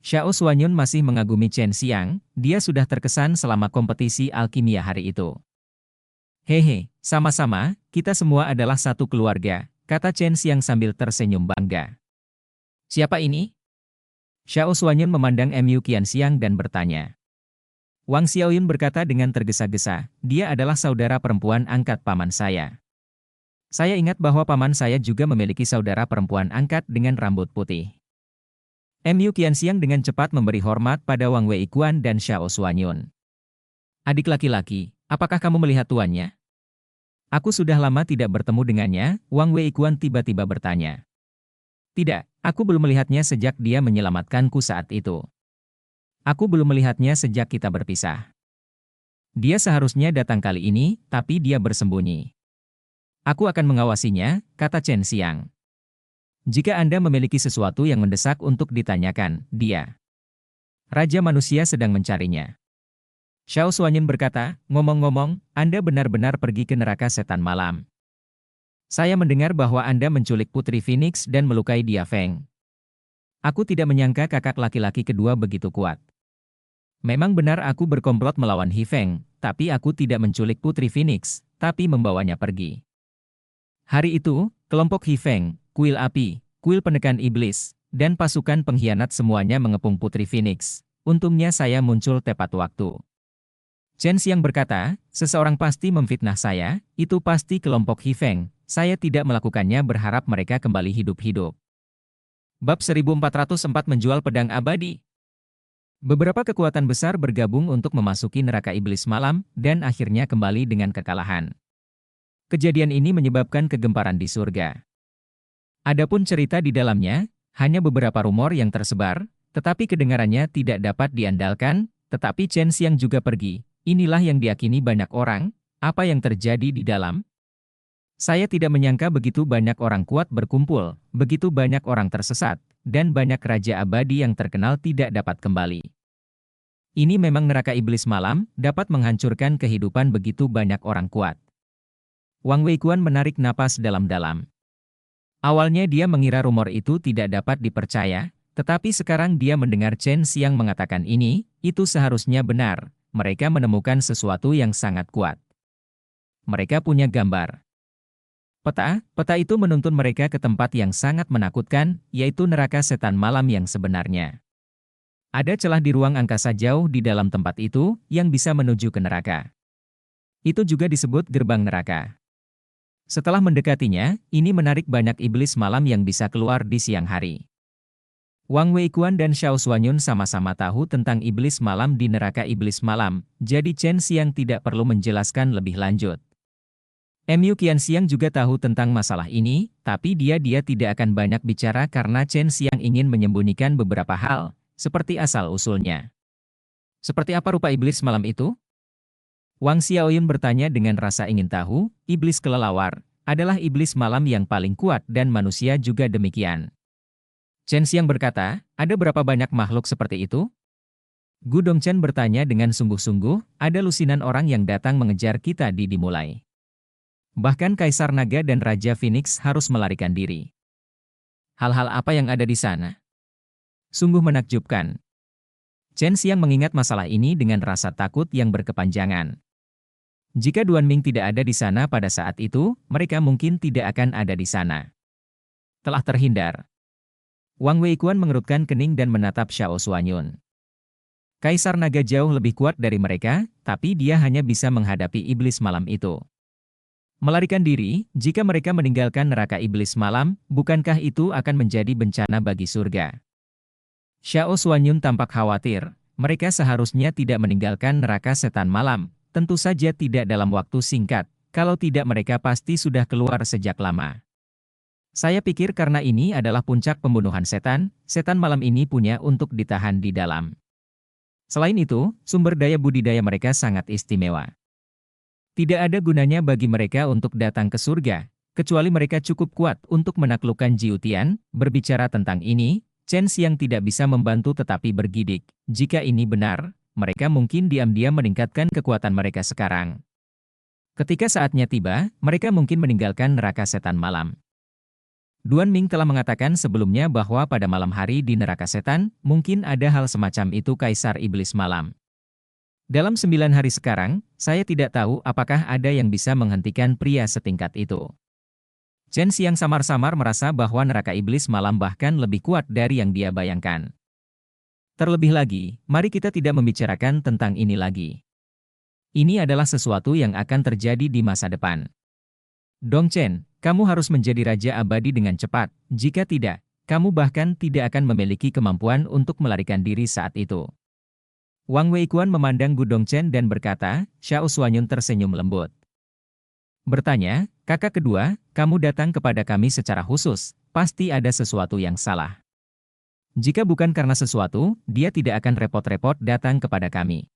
Xiao Xuanyun masih mengagumi Chen Xiang, dia sudah terkesan selama kompetisi alkimia hari itu. Hehe, sama-sama, kita semua adalah satu keluarga, kata Chen Xiang sambil tersenyum bangga. Siapa ini? Xiao Xuanyun memandang Mu Qianxiang dan bertanya. Wang Xiaoyun berkata dengan tergesa-gesa, dia adalah saudara perempuan angkat paman saya. Saya ingat bahwa paman saya juga memiliki saudara perempuan angkat dengan rambut putih. Mu Qianxiang dengan cepat memberi hormat pada Wang Weikuan dan Xiao Xuanyun. Adik laki-laki, apakah kamu melihat tuannya? Aku sudah lama tidak bertemu dengannya, Wang Weikuan tiba-tiba bertanya. Tidak, aku belum melihatnya sejak dia menyelamatkanku saat itu. Aku belum melihatnya sejak kita berpisah. Dia seharusnya datang kali ini, tapi dia bersembunyi. Aku akan mengawasinya, kata Chen Xiang. Jika Anda memiliki sesuatu yang mendesak untuk ditanyakan, dia. Raja manusia sedang mencarinya. Xiao Xuanyun berkata, ngomong-ngomong, Anda benar-benar pergi ke neraka setan malam. Saya mendengar bahwa Anda menculik Putri Phoenix dan melukai Dia Feng. Aku tidak menyangka kakak laki-laki kedua begitu kuat. Memang benar aku berkomplot melawan He Feng, tapi aku tidak menculik Putri Phoenix, tapi membawanya pergi. Hari itu, kelompok He Feng, kuil api, kuil penekan iblis, dan pasukan pengkhianat semuanya mengepung Putri Phoenix. Untungnya saya muncul tepat waktu. Chen Xiang berkata, seseorang pasti memfitnah saya, itu pasti kelompok He Feng, saya tidak melakukannya berharap mereka kembali hidup-hidup. Bab 1404 menjual pedang abadi. Beberapa kekuatan besar bergabung untuk memasuki neraka iblis malam, dan akhirnya kembali dengan kekalahan. Kejadian ini menyebabkan kegemparan di surga. Adapun cerita di dalamnya, hanya beberapa rumor yang tersebar, tetapi kedengarannya tidak dapat diandalkan, tetapi Chen Xiang juga pergi. Inilah yang diyakini banyak orang, apa yang terjadi di dalam? Saya tidak menyangka begitu banyak orang kuat berkumpul, begitu banyak orang tersesat, dan banyak raja abadi yang terkenal tidak dapat kembali. Ini memang neraka iblis malam, dapat menghancurkan kehidupan begitu banyak orang kuat. Wang Weikuan menarik napas dalam-dalam. Awalnya dia mengira rumor itu tidak dapat dipercaya, tetapi sekarang dia mendengar Chen Xiang mengatakan ini, itu seharusnya benar, mereka menemukan sesuatu yang sangat kuat. Mereka punya gambar. Peta itu menuntun mereka ke tempat yang sangat menakutkan, yaitu neraka setan malam yang sebenarnya. Ada celah di ruang angkasa jauh di dalam tempat itu, yang bisa menuju ke neraka. Itu juga disebut gerbang neraka. Setelah mendekatinya, ini menarik banyak iblis malam yang bisa keluar di siang hari. Wang Weikuan dan Xiao Xuanyun sama-sama tahu tentang iblis malam di neraka iblis malam, jadi Chen Xiang tidak perlu menjelaskan lebih lanjut. Mu Qianxiang juga tahu tentang masalah ini, tapi dia tidak akan banyak bicara karena Chen Xiang ingin menyembunyikan beberapa hal, seperti asal-usulnya. Seperti apa rupa iblis malam itu? Wang Xiaoyun bertanya dengan rasa ingin tahu, iblis kelelawar, adalah iblis malam yang paling kuat dan manusia juga demikian. Chen Xiang berkata, ada berapa banyak makhluk seperti itu? Gu Dongchen bertanya dengan sungguh-sungguh, ada lusinan orang yang datang mengejar kita dimulai. Bahkan Kaisar Naga dan Raja Phoenix harus melarikan diri. Hal-hal apa yang ada di sana? Sungguh menakjubkan. Chen Xiang mengingat masalah ini dengan rasa takut yang berkepanjangan. Jika Duan Ming tidak ada di sana pada saat itu, mereka mungkin tidak akan ada di sana. Telah terhindar. Wang Weikuan mengerutkan kening dan menatap Xiao Xuanyun. Kaisar Naga jauh lebih kuat dari mereka, tapi dia hanya bisa menghadapi iblis malam itu. Melarikan diri, jika mereka meninggalkan neraka iblis malam, bukankah itu akan menjadi bencana bagi surga? Xiao Xuanyun tampak khawatir, mereka seharusnya tidak meninggalkan neraka setan malam, tentu saja tidak dalam waktu singkat, kalau tidak mereka pasti sudah keluar sejak lama. Saya pikir karena ini adalah puncak pembunuhan setan, setan malam ini punya untuk ditahan di dalam. Selain itu, sumber daya budidaya mereka sangat istimewa. Tidak ada gunanya bagi mereka untuk datang ke surga, kecuali mereka cukup kuat untuk menaklukkan Jiu Tian. Berbicara tentang ini, Chen Xiang tidak bisa membantu tetapi bergidik. Jika ini benar, mereka mungkin diam-diam meningkatkan kekuatan mereka sekarang. Ketika saatnya tiba, mereka mungkin meninggalkan neraka setan malam. Duan Ming telah mengatakan sebelumnya bahwa pada malam hari di neraka setan, mungkin ada hal semacam itu Kaisar Iblis Malam. Dalam 9 hari sekarang, saya tidak tahu apakah ada yang bisa menghentikan pria setingkat itu. Chen Xiang samar-samar merasa bahwa neraka Iblis Malam bahkan lebih kuat dari yang dia bayangkan. Terlebih lagi, mari kita tidak membicarakan tentang ini lagi. Ini adalah sesuatu yang akan terjadi di masa depan. Dong Chen, kamu harus menjadi raja abadi dengan cepat, jika tidak, kamu bahkan tidak akan memiliki kemampuan untuk melarikan diri saat itu. Wang Weikuan memandang Gu Dongchen dan berkata, Xiao Suanyun tersenyum lembut. Bertanya, kakak kedua, kamu datang kepada kami secara khusus, pasti ada sesuatu yang salah. Jika bukan karena sesuatu, dia tidak akan repot-repot datang kepada kami.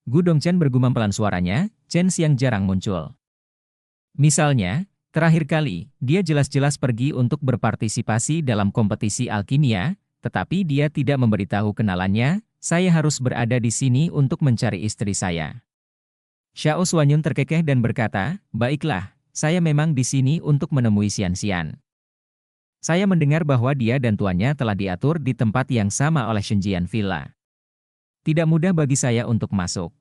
Gu Dongchen bergumam pelan suaranya, Chen Xiang jarang muncul. Misalnya, terakhir kali, dia jelas-jelas pergi untuk berpartisipasi dalam kompetisi alkimia, tetapi dia tidak memberitahu kenalannya, saya harus berada di sini untuk mencari istri saya. Xiao Suanyun terkekeh dan berkata, baiklah, saya memang di sini untuk menemui Xian Xian. Saya mendengar bahwa dia dan tuannya telah diatur di tempat yang sama oleh Shenjian Villa. Tidak mudah bagi saya untuk masuk.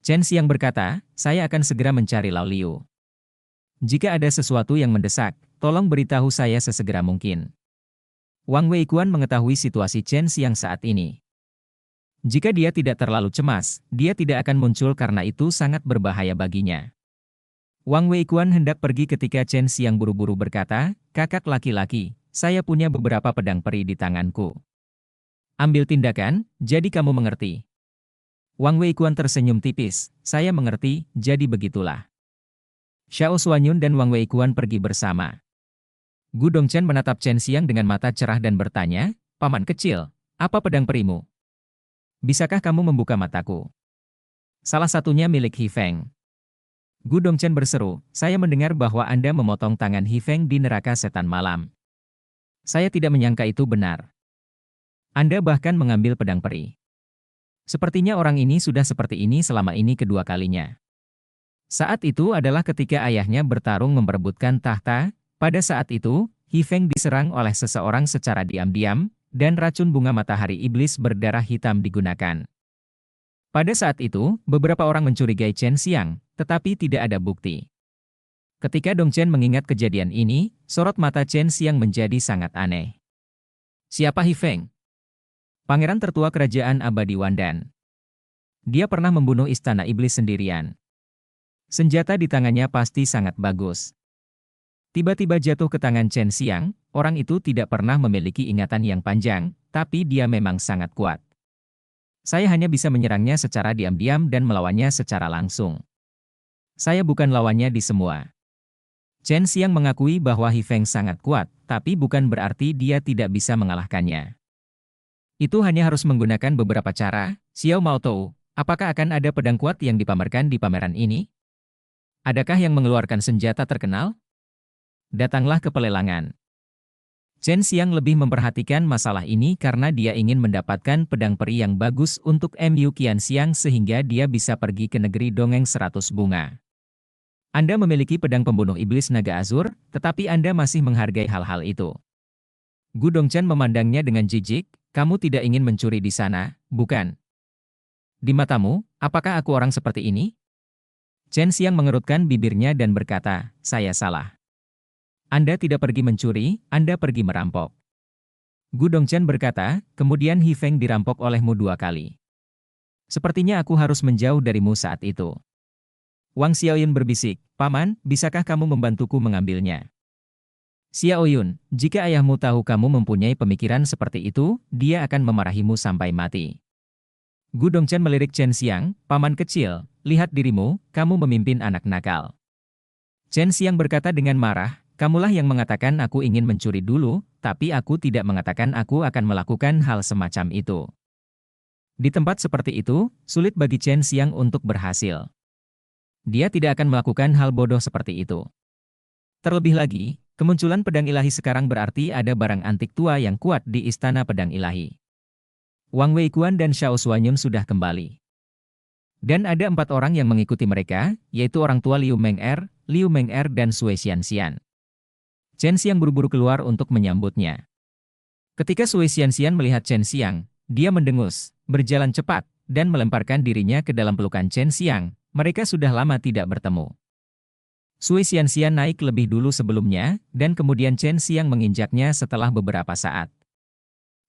Chen Xiang berkata, saya akan segera mencari Lao Liu. Jika ada sesuatu yang mendesak, tolong beritahu saya sesegera mungkin. Wang Weikuan mengetahui situasi Chen Xiang saat ini. Jika dia tidak terlalu cemas, dia tidak akan muncul karena itu sangat berbahaya baginya. Wang Weikuan hendak pergi ketika Chen Xiang buru-buru berkata, kakak laki-laki, saya punya beberapa pedang peri di tanganku. Ambil tindakan, jadi kamu mengerti. Wang Weikuan tersenyum tipis, saya mengerti, jadi begitulah. Xiao Suanyun dan Wang Weikuan pergi bersama. Gu Dongchen menatap Chen Xiang dengan mata cerah dan bertanya, Paman kecil, apa pedang perimu? Bisakah kamu membuka mataku? Salah satunya milik He Feng. Gu Dongchen berseru, saya mendengar bahwa Anda memotong tangan He Feng di neraka setan malam. Saya tidak menyangka itu benar. Anda bahkan mengambil pedang peri. Sepertinya orang ini sudah seperti ini selama ini kedua kalinya. Saat itu adalah ketika ayahnya bertarung memperebutkan tahta, pada saat itu, He Feng diserang oleh seseorang secara diam-diam, dan racun bunga matahari iblis berdarah hitam digunakan. Pada saat itu, beberapa orang mencurigai Chen Xiang, tetapi tidak ada bukti. Ketika Dong Chen mengingat kejadian ini, sorot mata Chen Xiang menjadi sangat aneh. Siapa He Feng? Pangeran tertua kerajaan abadi Wandan. Dia pernah membunuh istana iblis sendirian. Senjata di tangannya pasti sangat bagus. Tiba-tiba jatuh ke tangan Chen Xiang, orang itu tidak pernah memiliki ingatan yang panjang, tapi dia memang sangat kuat. Saya hanya bisa menyerangnya secara diam-diam dan melawannya secara langsung. Saya bukan lawannya di semua. Chen Xiang mengakui bahwa He Feng sangat kuat, tapi bukan berarti dia tidak bisa mengalahkannya. Itu hanya harus menggunakan beberapa cara. Xiao Mao Tou, apakah akan ada pedang kuat yang dipamerkan di pameran ini? Adakah yang mengeluarkan senjata terkenal? Datanglah ke pelelangan. Chen Xiang lebih memperhatikan masalah ini karena dia ingin mendapatkan pedang peri yang bagus untuk Mu Qianxiang sehingga dia bisa pergi ke negeri dongeng 100 bunga. Anda memiliki pedang pembunuh iblis naga azur, tetapi Anda masih menghargai hal-hal itu. Gu Dongchen memandangnya dengan jijik, kamu tidak ingin mencuri di sana, bukan? Di matamu, apakah aku orang seperti ini? Chen Xiang mengerutkan bibirnya dan berkata, saya salah. Anda tidak pergi mencuri, Anda pergi merampok. Gu Dongchen berkata, kemudian He Feng dirampok olehmu 2 kali. Sepertinya aku harus menjauh darimu saat itu. Wang Xiaoyun berbisik, Paman, bisakah kamu membantuku mengambilnya? Xiaoyun, jika ayahmu tahu kamu mempunyai pemikiran seperti itu, dia akan memarahimu sampai mati. Gu Dongchen melirik Chen Xiang, Paman kecil, lihat dirimu, kamu memimpin anak nakal. Chen Xiang berkata dengan marah, kamulah yang mengatakan aku ingin mencuri dulu, tapi aku tidak mengatakan aku akan melakukan hal semacam itu. Di tempat seperti itu, sulit bagi Chen Xiang untuk berhasil. Dia tidak akan melakukan hal bodoh seperti itu. Terlebih lagi, kemunculan pedang ilahi sekarang berarti ada barang antik tua yang kuat di istana pedang ilahi. Wang Weikuan dan Xiao Suanyun sudah kembali. Dan ada 4 orang yang mengikuti mereka, yaitu orang tua Liu Meng'er, Liu Meng'er dan Sui Xianxian. Chen Xiang buru-buru keluar untuk menyambutnya. Ketika Sui Xianxian melihat Chen Xiang, dia mendengus, berjalan cepat, dan melemparkan dirinya ke dalam pelukan Chen Xiang. Mereka sudah lama tidak bertemu. Sui Xianxian naik lebih dulu sebelumnya, dan kemudian Chen Xiang menginjaknya setelah beberapa saat.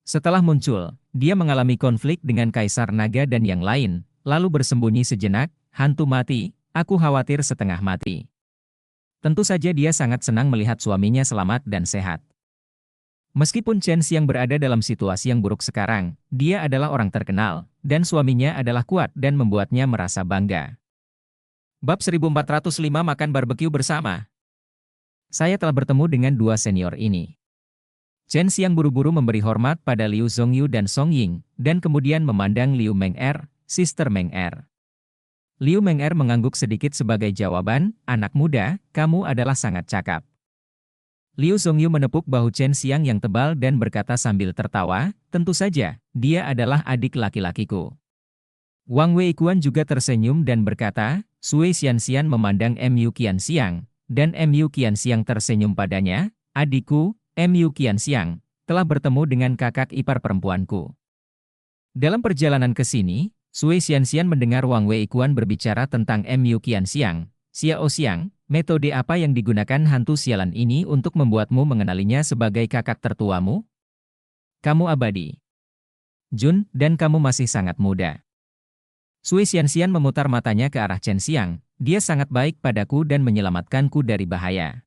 Setelah muncul, dia mengalami konflik dengan Kaisar Naga dan yang lain, lalu bersembunyi sejenak. Hantu mati, aku khawatir setengah mati. Tentu saja dia sangat senang melihat suaminya selamat dan sehat. Meskipun Chen Xiang berada dalam situasi yang buruk sekarang, dia adalah orang terkenal, dan suaminya adalah kuat dan membuatnya merasa bangga. Bab 1405 Makan barbeque bersama. Saya telah bertemu dengan dua senior ini. Chen Xiang buru-buru memberi hormat pada Liu Zhongyu dan Song Ying, dan kemudian memandang Liu Meng'er, Sister Meng'er. Liu Meng'er mengangguk sedikit sebagai jawaban, anak muda, kamu adalah sangat cakap. Liu Zhongyu menepuk bahu Chen Xiang yang tebal dan berkata sambil tertawa, tentu saja, dia adalah adik laki-lakiku. Wang Weikuan juga tersenyum dan berkata, Sui Xianxian memandang Mu Qianxiang, dan Mu Qianxiang tersenyum padanya, adikku, Mu Qianxiang, telah bertemu dengan kakak ipar perempuanku. Dalam perjalanan ke sini, Sui Xianxian mendengar Wang Weikuan berbicara tentang Mu Qianxiang. Xiao Xiang, metode apa yang digunakan hantu sialan ini untuk membuatmu mengenalinya sebagai kakak tertuamu? Kamu abadi. Jun, dan kamu masih sangat muda. Sui Xianxian memutar matanya ke arah Chen Xiang. Dia sangat baik padaku dan menyelamatkanku dari bahaya.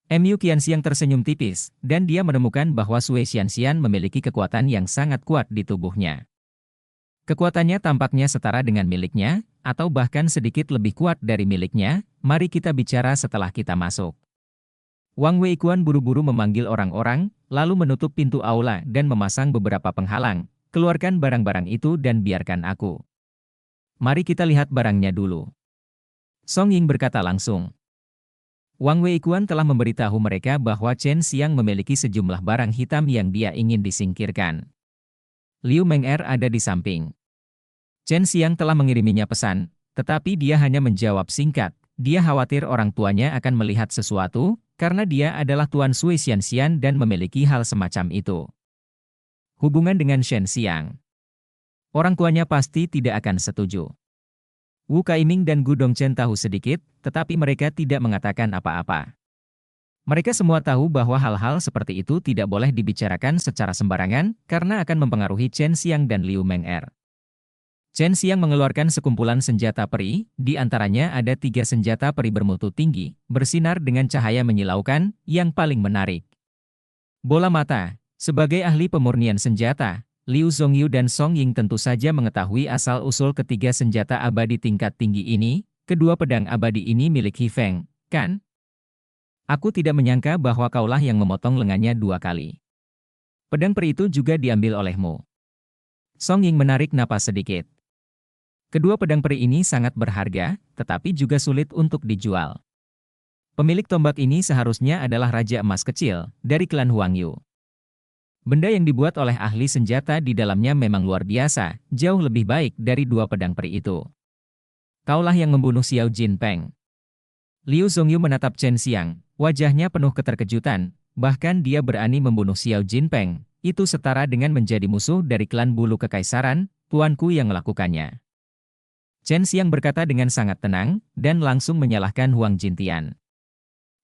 Mu Qianxiang tersenyum tipis, dan dia menemukan bahwa Sui Xianxian memiliki kekuatan yang sangat kuat di tubuhnya. Kekuatannya tampaknya setara dengan miliknya, atau bahkan sedikit lebih kuat dari miliknya. Mari kita bicara setelah kita masuk. Wang Weikuan buru-buru memanggil orang-orang, lalu menutup pintu aula dan memasang beberapa penghalang. Keluarkan barang-barang itu dan biarkan aku. Mari kita lihat barangnya dulu. Song Ying berkata langsung. Wang Weikuan telah memberitahu mereka bahwa Chen Xiang memiliki sejumlah barang hitam yang dia ingin disingkirkan. Liu Meng'er ada di samping. Chen Xiang telah mengiriminya pesan, tetapi dia hanya menjawab singkat. Dia khawatir orang tuanya akan melihat sesuatu, karena dia adalah Tuan Sui Xianxian dan memiliki hal semacam itu. Hubungan dengan Shen Xiang. Orang tuanya pasti tidak akan setuju. Wu Kaiming dan Gu Dongchen tahu sedikit, tetapi mereka tidak mengatakan apa-apa. Mereka semua tahu bahwa hal-hal seperti itu tidak boleh dibicarakan secara sembarangan, karena akan mempengaruhi Chen Xiang dan Liu Meng'er. Chen Xiang mengeluarkan sekumpulan senjata peri, di antaranya ada 3 senjata peri bermutu tinggi, bersinar dengan cahaya menyilaukan, yang paling menarik. Bola mata. Sebagai ahli pemurnian senjata, Liu Zhongyu dan Song Ying tentu saja mengetahui asal-usul ketiga senjata abadi tingkat tinggi ini. Kedua pedang abadi ini milik He Feng, kan? Aku tidak menyangka bahwa kaulah yang memotong lengannya 2 kali. Pedang peri itu juga diambil olehmu. Song Ying menarik napas sedikit. Kedua pedang peri ini sangat berharga, tetapi juga sulit untuk dijual. Pemilik tombak ini seharusnya adalah Raja Emas kecil, dari klan Huangyu. Benda yang dibuat oleh ahli senjata di dalamnya memang luar biasa, jauh lebih baik dari 2 pedang peri itu. Kaulah yang membunuh Xiao Jinpeng. Liu Zhongyu menatap Chen Xiang, wajahnya penuh keterkejutan, bahkan dia berani membunuh Xiao Jinpeng. Itu setara dengan menjadi musuh dari klan bulu kekaisaran, tuanku yang melakukannya. Chen Xiang berkata dengan sangat tenang, dan langsung menyalahkan Huang Jintian.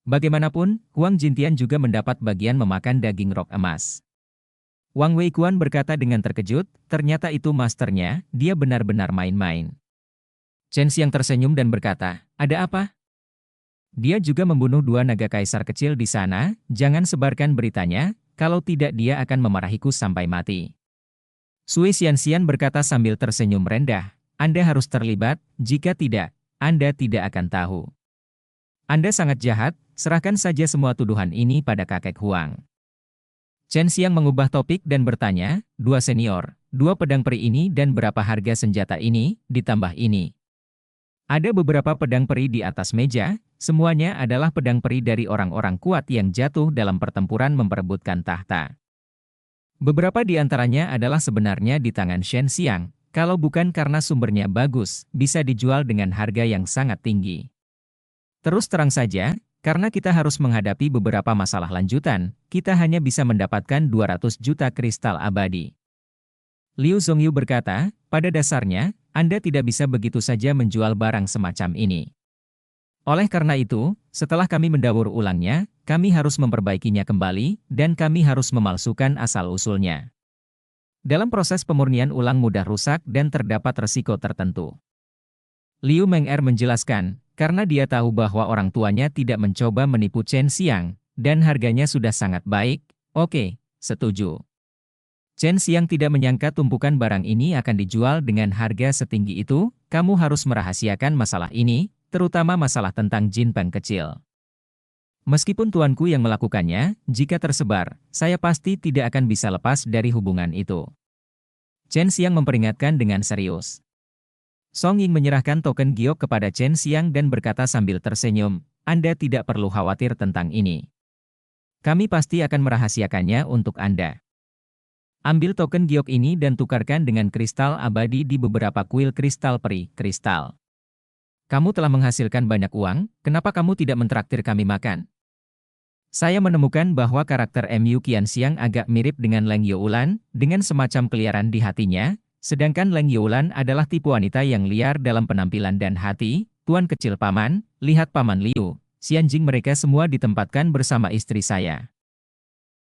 Bagaimanapun, Huang Jintian juga mendapat bagian memakan daging rok emas. Wang Weikuan berkata dengan terkejut, ternyata itu masternya, dia benar-benar main-main. Chen Xiang tersenyum dan berkata, ada apa? Dia juga membunuh 2 naga kaisar kecil di sana, jangan sebarkan beritanya, kalau tidak dia akan memarahiku sampai mati. Sui Xianxian berkata sambil tersenyum rendah, Anda harus terlibat, jika tidak, Anda tidak akan tahu. Anda sangat jahat, serahkan saja semua tuduhan ini pada kakek Huang. Chen Xiang mengubah topik dan bertanya, 2 senior, 2 pedang peri ini dan berapa harga senjata ini, ditambah ini. Ada beberapa pedang peri di atas meja, semuanya adalah pedang peri dari orang-orang kuat yang jatuh dalam pertempuran memperebutkan tahta. Beberapa di antaranya adalah sebenarnya di tangan Shen Xiang, kalau bukan karena sumbernya bagus, bisa dijual dengan harga yang sangat tinggi. Terus terang saja, Karena kita harus menghadapi beberapa masalah lanjutan, kita hanya bisa mendapatkan 200 juta kristal abadi. Liu Zongyu berkata, pada dasarnya, Anda tidak bisa begitu saja menjual barang semacam ini. Oleh karena itu, setelah kami mendaur ulangnya, kami harus memperbaikinya kembali, dan kami harus memalsukan asal-usulnya. Dalam proses pemurnian ulang mudah rusak dan terdapat resiko tertentu. Liu Meng'er menjelaskan, karena dia tahu bahwa orang tuanya tidak mencoba menipu Chen Xiang, dan harganya sudah sangat baik. Oke, setuju. Chen Xiang tidak menyangka tumpukan barang ini akan dijual dengan harga setinggi itu. Kamu harus merahasiakan masalah ini, terutama masalah tentang Jin Peng kecil. Meskipun tuanku yang melakukannya, jika tersebar, saya pasti tidak akan bisa lepas dari hubungan itu. Chen Xiang memperingatkan dengan serius. Song Ying menyerahkan token giok kepada Chen Xiang dan berkata sambil tersenyum, Anda tidak perlu khawatir tentang ini. Kami pasti akan merahasiakannya untuk Anda. Ambil token giok ini dan tukarkan dengan kristal abadi di beberapa kuil kristal peri, kristal. Kamu telah menghasilkan banyak uang, kenapa kamu tidak mentraktir kami makan? Saya menemukan bahwa karakter Mu Qianxiang agak mirip dengan Leng Youlan, dengan semacam keliaran di hatinya. Sedangkan Leng Youlan adalah tipe wanita yang liar dalam penampilan dan hati. Tuan kecil paman, lihat paman Liu, Xianjing mereka semua ditempatkan bersama istri saya.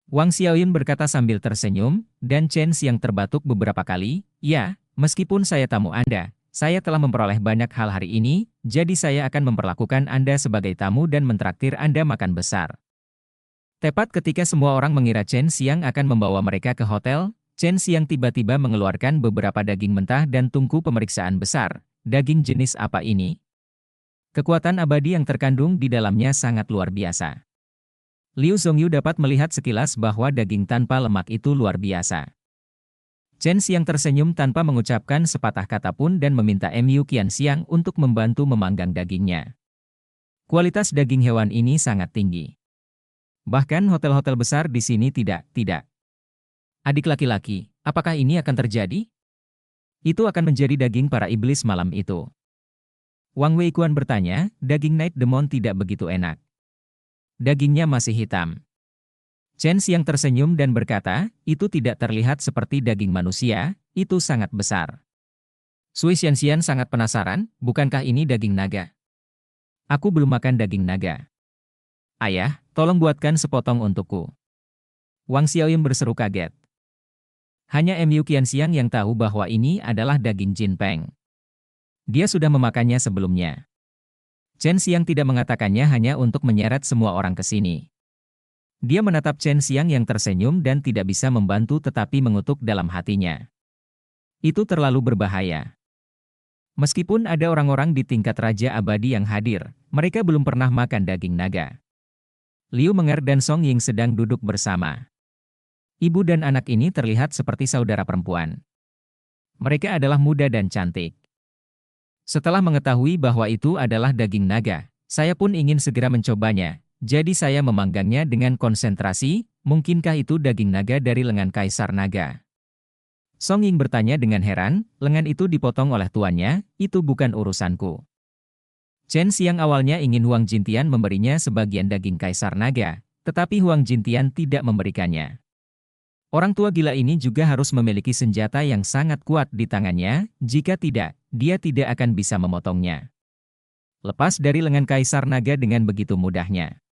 Wang Xiaoyun berkata sambil tersenyum, dan Chen Xiang terbatuk beberapa kali, ya, meskipun saya tamu Anda, saya telah memperoleh banyak hal hari ini, jadi saya akan memperlakukan Anda sebagai tamu dan mentraktir Anda makan besar. Tepat ketika semua orang mengira Chen Xiang akan membawa mereka ke hotel, Chen Xiang tiba-tiba mengeluarkan beberapa daging mentah dan tungku pemeriksaan besar. Daging jenis apa ini? Kekuatan abadi yang terkandung di dalamnya sangat luar biasa. Liu Zongyu dapat melihat sekilas bahwa daging tanpa lemak itu luar biasa. Chen Xiang tersenyum tanpa mengucapkan sepatah kata pun dan meminta Mu Qianxiang untuk membantu memanggang dagingnya. Kualitas daging hewan ini sangat tinggi. Bahkan hotel-hotel besar di sini tidak. Adik laki-laki, apakah ini akan terjadi? Itu akan menjadi daging para iblis malam itu. Wang Weikuan bertanya, daging Night Demon tidak begitu enak. Dagingnya masih hitam. Chen Xiang tersenyum dan berkata, itu tidak terlihat seperti daging manusia, itu sangat besar. Sui Xianxian sangat penasaran, bukankah ini daging naga? Aku belum makan daging naga. Ayah, tolong buatkan sepotong untukku. Wang Xiaoyun berseru kaget. Hanya Mu Qianxiang yang tahu bahwa ini adalah daging Jin Peng. Dia sudah memakannya sebelumnya. Chen Xiang tidak mengatakannya hanya untuk menyeret semua orang ke sini. Dia menatap Chen Xiang yang tersenyum dan tidak bisa membantu tetapi mengutuk dalam hatinya. Itu terlalu berbahaya. Meskipun ada orang-orang di tingkat Raja Abadi yang hadir, mereka belum pernah makan daging naga. Liu Meng'er dan Song Ying sedang duduk bersama. Ibu dan anak ini terlihat seperti saudara perempuan. Mereka adalah muda dan cantik. Setelah mengetahui bahwa itu adalah daging naga, saya pun ingin segera mencobanya, jadi saya memanggangnya dengan konsentrasi. Mungkinkah itu daging naga dari lengan Kaisar Naga? Song Ying bertanya dengan heran, lengan itu dipotong oleh tuannya, itu bukan urusanku. Chen Xiang awalnya ingin Huang Jintian memberinya sebagian daging Kaisar Naga, tetapi Huang Jintian tidak memberikannya. Orang tua gila ini juga harus memiliki senjata yang sangat kuat di tangannya, jika tidak, dia tidak akan bisa memotongnya. Lepas dari lengan Kaisar Naga dengan begitu mudahnya.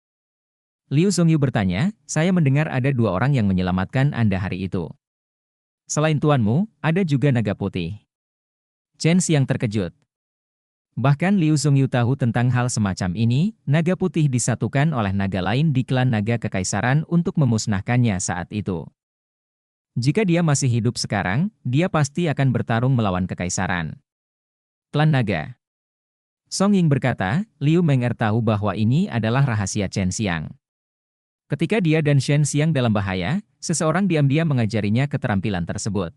Liu Zongyu bertanya, saya mendengar ada 2 orang yang menyelamatkan Anda hari itu. Selain tuanmu, ada juga naga putih. Chen Xiang terkejut. Bahkan Liu Zongyu tahu tentang hal semacam ini, naga putih disatukan oleh naga lain di klan naga kekaisaran untuk memusnahkannya saat itu. Jika dia masih hidup sekarang, dia pasti akan bertarung melawan kekaisaran. Klan Naga. Song Ying berkata, Liu Meng'er tahu bahwa ini adalah rahasia Chen Xiang. Ketika dia dan Chen Xiang dalam bahaya, seseorang diam-diam mengajarinya keterampilan tersebut.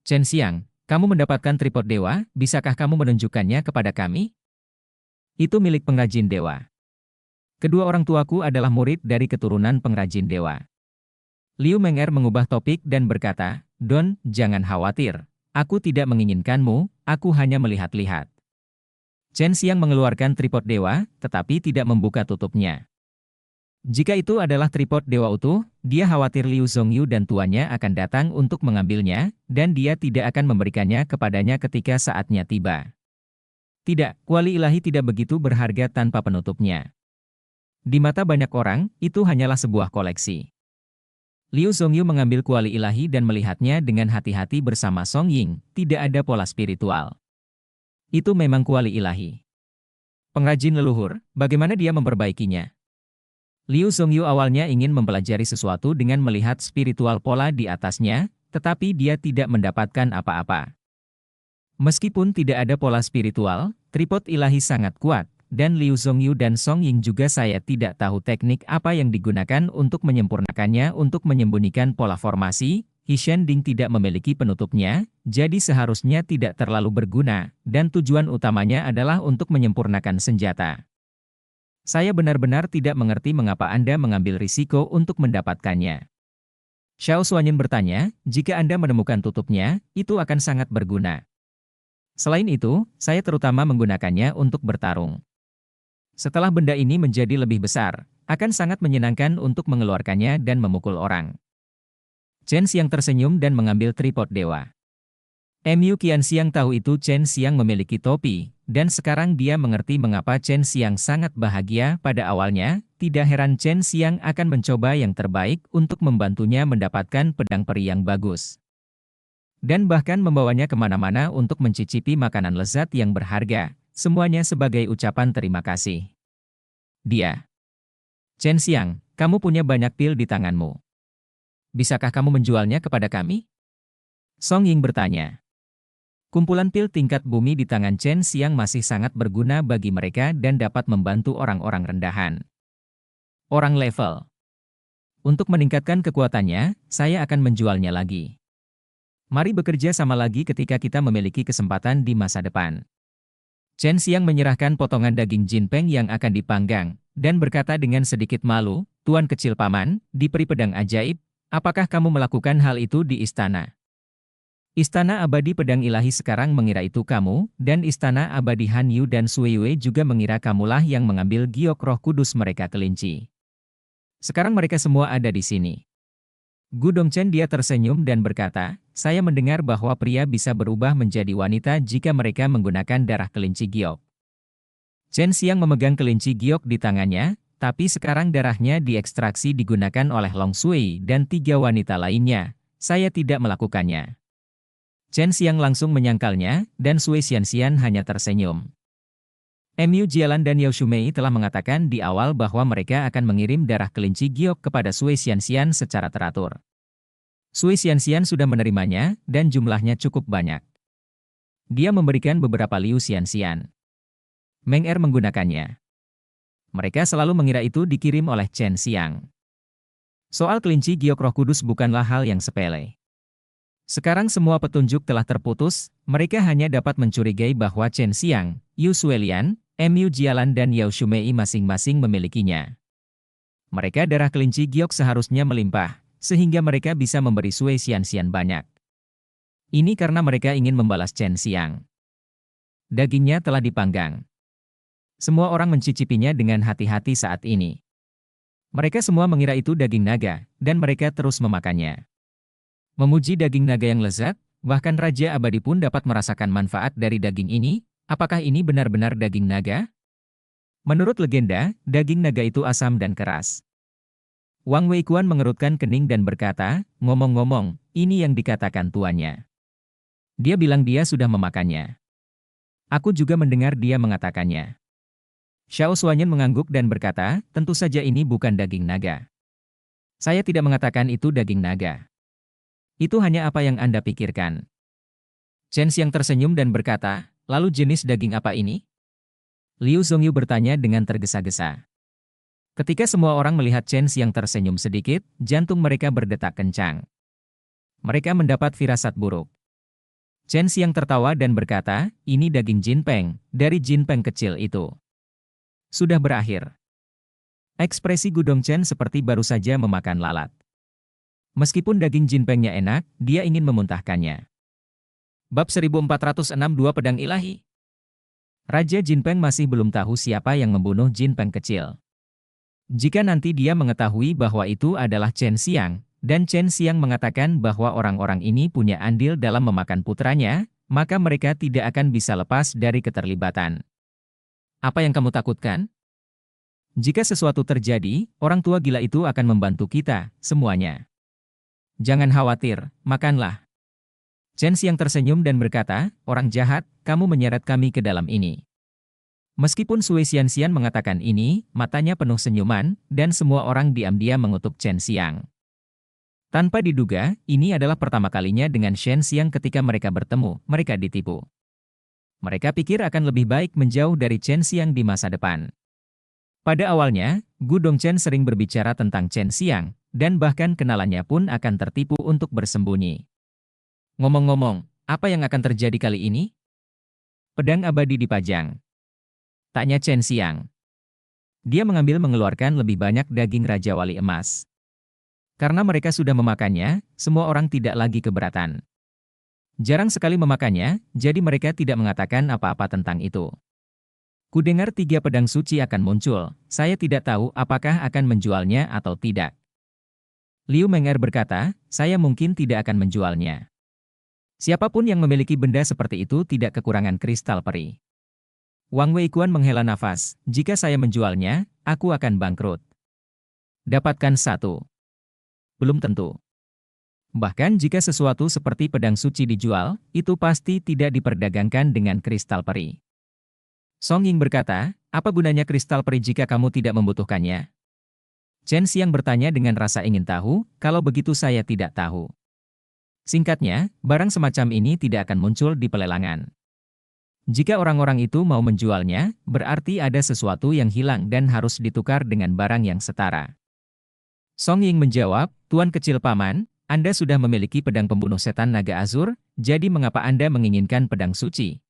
Chen Xiang, kamu mendapatkan tripod dewa, bisakah kamu menunjukkannya kepada kami? Itu milik pengrajin dewa. Kedua orang tuaku adalah murid dari keturunan pengrajin dewa. Liu Meng'er mengubah topik dan berkata, Don, jangan khawatir. Aku tidak menginginkanmu, aku hanya melihat-lihat. Chen Xiang mengeluarkan tripod dewa, tetapi tidak membuka tutupnya. Jika itu adalah tripod dewa utuh, dia khawatir Liu Zhongyu dan tuannya akan datang untuk mengambilnya, dan dia tidak akan memberikannya kepadanya ketika saatnya tiba. Tidak, kuali ilahi tidak begitu berharga tanpa penutupnya. Di mata banyak orang, itu hanyalah sebuah koleksi. Liu Zhongyu mengambil kuali ilahi dan melihatnya dengan hati-hati bersama Song Ying, tidak ada pola spiritual. Itu memang kuali ilahi. Pengrajin leluhur, bagaimana dia memperbaikinya? Liu Zhongyu awalnya ingin mempelajari sesuatu dengan melihat spiritual pola di atasnya, tetapi dia tidak mendapatkan apa-apa. Meskipun tidak ada pola spiritual, tripod ilahi sangat kuat, dan Liu Zhongyu dan Song Ying juga saya tidak tahu teknik apa yang digunakan untuk menyempurnakannya untuk menyembunyikan pola formasi. He Shending tidak memiliki penutupnya, jadi seharusnya tidak terlalu berguna, dan tujuan utamanya adalah untuk menyempurnakan senjata. Saya benar-benar tidak mengerti mengapa Anda mengambil risiko untuk mendapatkannya. Xiao Xuanyin bertanya, jika Anda menemukan tutupnya, itu akan sangat berguna. Selain itu, saya terutama menggunakannya untuk bertarung. Setelah benda ini menjadi lebih besar, akan sangat menyenangkan untuk mengeluarkannya dan memukul orang. Chen Xiang tersenyum dan mengambil tripod dewa. Mu Qianxiang tahu itu Chen Xiang memiliki topi, dan sekarang dia mengerti mengapa Chen Xiang sangat bahagia pada awalnya. Tidak heran Chen Xiang akan mencoba yang terbaik untuk membantunya mendapatkan pedang peri yang bagus. Dan bahkan membawanya kemana-mana untuk mencicipi makanan lezat yang berharga, semuanya sebagai ucapan terima kasih. Dia. Chen Xiang, kamu punya banyak pil di tanganmu. Bisakah kamu menjualnya kepada kami? Song Ying bertanya. Kumpulan pil tingkat bumi di tangan Chen Xiang masih sangat berguna bagi mereka dan dapat membantu orang-orang rendahan. Orang level. Untuk meningkatkan kekuatannya, saya akan menjualnya lagi. Mari bekerja sama lagi ketika kita memiliki kesempatan di masa depan. Chen Xiang menyerahkan potongan daging jinpeng yang akan dipanggang, dan berkata dengan sedikit malu, Tuan kecil paman, diberi pedang ajaib, apakah kamu melakukan hal itu di istana? Istana abadi pedang ilahi sekarang mengira itu kamu, dan istana abadi Han Yu dan Sui Wei juga mengira kamulah yang mengambil giok roh kudus mereka kelinci. Sekarang mereka semua ada di sini. Gu Dongchen dia tersenyum dan berkata, saya mendengar bahwa pria bisa berubah menjadi wanita jika mereka menggunakan darah kelinci giok. Chen Xiang memegang kelinci giok di tangannya, tapi sekarang darahnya diekstraksi digunakan oleh Long Sui dan 3 wanita lainnya. Saya tidak melakukannya. Chen Xiang langsung menyangkalnya, dan Sui Xianxian hanya tersenyum. Mu Jialan dan Yao Shumei telah mengatakan di awal bahwa mereka akan mengirim darah kelinci giok kepada Sui Xianxian secara teratur. Sui Xianxian sudah menerimanya, dan jumlahnya cukup banyak. Dia memberikan beberapa Liu Xianxian. Meng Er menggunakannya. Mereka selalu mengira itu dikirim oleh Chen Xiang. Soal kelinci giok roh kudus bukanlah hal yang sepele. Sekarang semua petunjuk telah terputus, mereka hanya dapat mencurigai bahwa Chen Xiang, Yu Suelian, Mu Jialan dan Yao Shumei masing-masing memilikinya. Mereka darah kelinci giok seharusnya melimpah, sehingga mereka bisa memberi Sui Xianxian banyak. Ini karena mereka ingin membalas Chen Xiang. Dagingnya telah dipanggang. Semua orang mencicipinya dengan hati-hati saat ini. Mereka semua mengira itu daging naga, dan mereka terus memakannya. Memuji daging naga yang lezat, bahkan Raja Abadi pun dapat merasakan manfaat dari daging ini. Apakah ini benar-benar daging naga? Menurut legenda, daging naga itu asam dan keras. Wang Weikuan mengerutkan kening dan berkata, ngomong-ngomong, ini yang dikatakan tuannya. Dia bilang dia sudah memakannya. Aku juga mendengar dia mengatakannya. Xiao Xuanyin mengangguk dan berkata, tentu saja ini bukan daging naga. Saya tidak mengatakan itu daging naga. Itu hanya apa yang Anda pikirkan. Chen Xiang tersenyum dan berkata, lalu jenis daging apa ini? Liu Zhongyu bertanya dengan tergesa-gesa. Ketika semua orang melihat Chen Xiang tersenyum sedikit, jantung mereka berdetak kencang. Mereka mendapat firasat buruk. Chen Xiang tertawa dan berkata, ini daging jinpeng, dari jinpeng kecil itu. Sudah berakhir. Ekspresi Gu Dongchen seperti baru saja memakan lalat. Meskipun daging jinpengnya enak, dia ingin memuntahkannya. Bab 1462 Pedang Ilahi. Raja Jinpeng masih belum tahu siapa yang membunuh Jinpeng kecil. Jika nanti dia mengetahui bahwa itu adalah Chen Xiang, dan Chen Xiang mengatakan bahwa orang-orang ini punya andil dalam memakan putranya, maka mereka tidak akan bisa lepas dari keterlibatan. Apa yang kamu takutkan? Jika sesuatu terjadi, orang tua gila itu akan membantu kita, semuanya. Jangan khawatir, makanlah. Chen Xiang tersenyum dan berkata, orang jahat, kamu menyeret kami ke dalam ini. Meskipun Sui Xianxian mengatakan ini, matanya penuh senyuman, dan semua orang diam-diam mengutuk Chen Xiang. Tanpa diduga, ini adalah pertama kalinya dengan Shen Xiang ketika mereka bertemu, mereka ditipu. Mereka pikir akan lebih baik menjauh dari Chen Xiang di masa depan. Pada awalnya, Gu Dongchen sering berbicara tentang Chen Xiang, dan bahkan kenalannya pun akan tertipu untuk bersembunyi. Ngomong-ngomong, apa yang akan terjadi kali ini? Pedang abadi dipajang. Tanya Chen Xiang. Dia mengeluarkan lebih banyak daging Raja Wali Emas. Karena mereka sudah memakannya, semua orang tidak lagi keberatan. Jarang sekali memakannya, jadi mereka tidak mengatakan apa-apa tentang itu. Kudengar 3 pedang suci akan muncul, saya tidak tahu apakah akan menjualnya atau tidak. Liu Meng'er berkata, saya mungkin tidak akan menjualnya. Siapapun yang memiliki benda seperti itu tidak kekurangan kristal peri. Wang Weikuan menghela nafas, jika saya menjualnya, aku akan bangkrut. Dapatkan 1. Belum tentu. Bahkan jika sesuatu seperti pedang suci dijual, itu pasti tidak diperdagangkan dengan kristal peri. Song Ying berkata, apa gunanya kristal peri jika kamu tidak membutuhkannya? Chen Xiang bertanya dengan rasa ingin tahu, kalau begitu saya tidak tahu. Singkatnya, barang semacam ini tidak akan muncul di pelelangan. Jika orang-orang itu mau menjualnya, berarti ada sesuatu yang hilang dan harus ditukar dengan barang yang setara. Song Ying menjawab, Tuan kecil paman, Anda sudah memiliki pedang pembunuh setan naga azur, jadi mengapa Anda menginginkan pedang suci?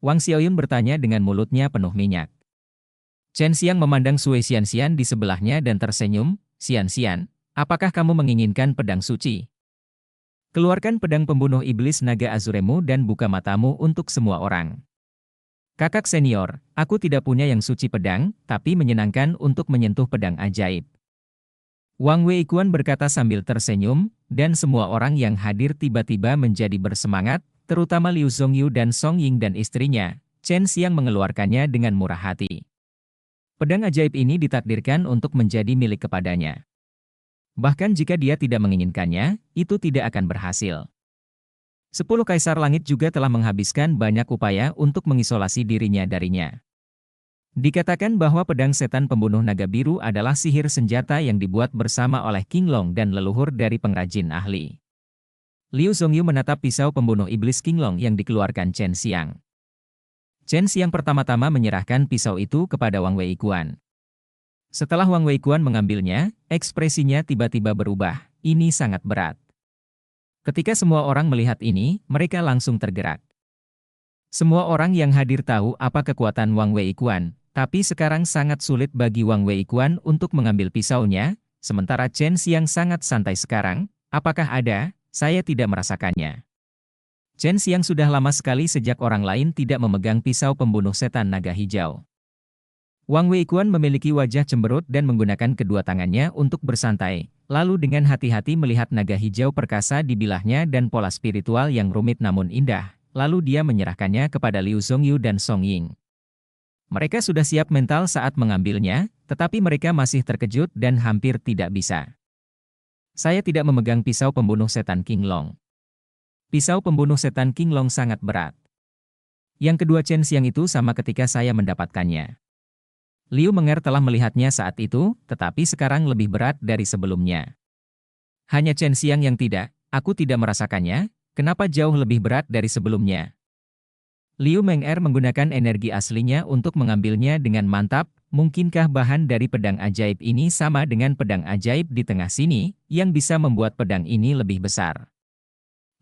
Wang Xiaoyun bertanya dengan mulutnya penuh minyak. Chen Xiang memandang Sui Xianxian di sebelahnya dan tersenyum, Xianxian, apakah kamu menginginkan pedang suci? Keluarkan pedang pembunuh iblis naga azuremu dan buka matamu untuk semua orang. Kakak senior, aku tidak punya yang suci pedang, tapi menyenangkan untuk menyentuh pedang ajaib. Wang Weikuan berkata sambil tersenyum, dan semua orang yang hadir tiba-tiba menjadi bersemangat, terutama Liu Zongyu dan Song Ying dan istrinya. Chen Xiang mengeluarkannya dengan murah hati. Pedang ajaib ini ditakdirkan untuk menjadi milik kepadanya. Bahkan jika dia tidak menginginkannya, itu tidak akan berhasil. 10 Kaisar Langit juga telah menghabiskan banyak upaya untuk mengisolasi dirinya darinya. Dikatakan bahwa pedang setan pembunuh naga biru adalah sihir senjata yang dibuat bersama oleh King Long dan leluhur dari pengrajin ahli. Liu Zongyu menatap pisau pembunuh iblis King Long yang dikeluarkan Chen Xiang. Chen Xiang pertama-tama menyerahkan pisau itu kepada Wang Weikuan. Setelah Wang Weikuan mengambilnya, ekspresinya tiba-tiba berubah, ini sangat berat. Ketika semua orang melihat ini, mereka langsung tergerak. Semua orang yang hadir tahu apa kekuatan Wang Weikuan, tapi sekarang sangat sulit bagi Wang Weikuan untuk mengambil pisaunya, sementara Chen Xiang sangat santai sekarang, apakah ada? Saya tidak merasakannya. Chen Xiang sudah lama sekali sejak orang lain tidak memegang pisau pembunuh setan naga hijau. Wang Weikuan memiliki wajah cemberut dan menggunakan kedua tangannya untuk bersantai, lalu dengan hati-hati melihat naga hijau perkasa di bilahnya dan pola spiritual yang rumit namun indah, lalu dia menyerahkannya kepada Liu Zongyu dan Song Ying. Mereka sudah siap mental saat mengambilnya, tetapi mereka masih terkejut dan hampir tidak bisa. Saya tidak memegang pisau pembunuh setan King Long. Pisau pembunuh setan King Long sangat berat. Yang kedua Chen Xiang itu sama ketika saya mendapatkannya. Liu Meng'er telah melihatnya saat itu, tetapi sekarang lebih berat dari sebelumnya. Hanya Chen Xiang yang tidak, aku tidak merasakannya, kenapa jauh lebih berat dari sebelumnya. Liu Meng'er menggunakan energi aslinya untuk mengambilnya dengan mantap. Mungkinkah bahan dari pedang ajaib ini sama dengan pedang ajaib di tengah sini, yang bisa membuat pedang ini lebih besar?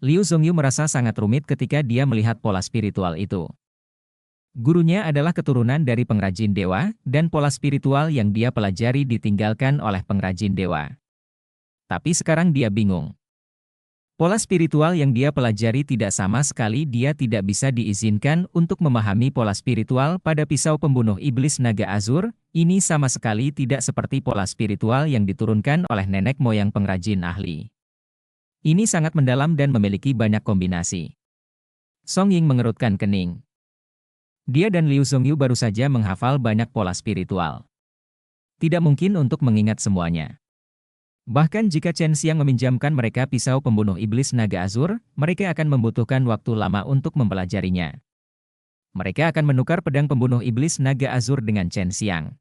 Liu Zongyu merasa sangat rumit ketika dia melihat pola spiritual itu. Gurunya adalah keturunan dari pengrajin dewa, dan pola spiritual yang dia pelajari ditinggalkan oleh pengrajin dewa. Tapi sekarang dia bingung. Pola spiritual yang dia pelajari tidak sama sekali, dia tidak bisa diizinkan untuk memahami pola spiritual pada pisau pembunuh iblis naga azur. Ini sama sekali tidak seperti pola spiritual yang diturunkan oleh nenek moyang pengrajin ahli. Ini sangat mendalam dan memiliki banyak kombinasi. Song Ying mengerutkan kening. Dia dan Liu Zhongyu baru saja menghafal banyak pola spiritual. Tidak mungkin untuk mengingat semuanya. Bahkan jika Chen Xiang meminjamkan mereka pisau pembunuh iblis naga azur, mereka akan membutuhkan waktu lama untuk mempelajarinya. Mereka akan menukar pedang pembunuh iblis naga azur dengan Chen Xiang.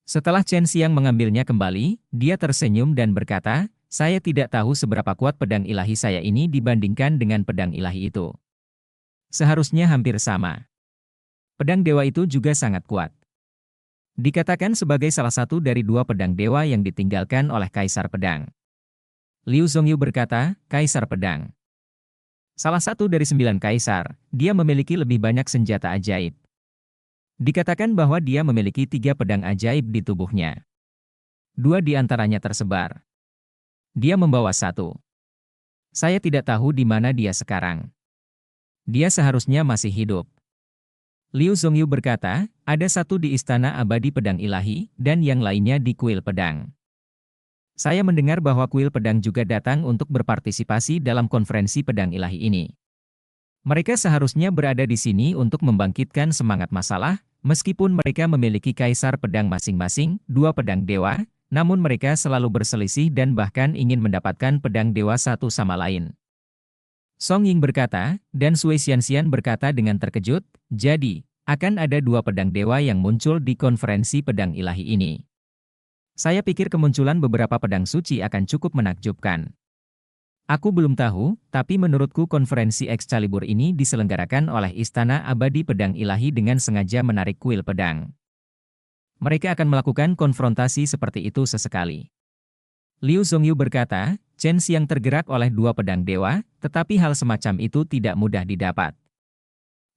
Setelah Chen Xiang mengambilnya kembali, dia tersenyum dan berkata, "Saya tidak tahu seberapa kuat pedang ilahi saya ini dibandingkan dengan pedang ilahi itu. Seharusnya hampir sama. Pedang dewa itu juga sangat kuat. Dikatakan sebagai salah satu dari 2 pedang dewa yang ditinggalkan oleh Kaisar Pedang." Liu Zhongyu berkata, "Kaisar Pedang. Salah satu dari 9 kaisar, dia memiliki lebih banyak senjata ajaib. Dikatakan bahwa dia memiliki 3 pedang ajaib di tubuhnya. 2 di antaranya tersebar. Dia membawa 1. Saya tidak tahu di mana dia sekarang. Dia seharusnya masih hidup." Liu Zhongyu berkata, "Ada 1 di Istana Abadi Pedang Ilahi, dan yang lainnya di Kuil Pedang. Saya mendengar bahwa Kuil Pedang juga datang untuk berpartisipasi dalam konferensi pedang ilahi ini. Mereka seharusnya berada di sini untuk membangkitkan semangat masalah, meskipun mereka memiliki kaisar pedang masing-masing, 2 pedang dewa, namun mereka selalu berselisih dan bahkan ingin mendapatkan pedang dewa satu sama lain." Song Ying berkata, dan Sui Xianxian berkata dengan terkejut, "Jadi, akan ada 2 pedang dewa yang muncul di konferensi pedang ilahi ini. Saya pikir kemunculan beberapa pedang suci akan cukup menakjubkan. Aku belum tahu, tapi menurutku konferensi Excalibur ini diselenggarakan oleh Istana Abadi Pedang Ilahi dengan sengaja menarik kuil pedang. Mereka akan melakukan konfrontasi seperti itu sesekali." Liu Zhongyu berkata, Chen Xiang tergerak oleh 2 pedang dewa, tetapi hal semacam itu tidak mudah didapat.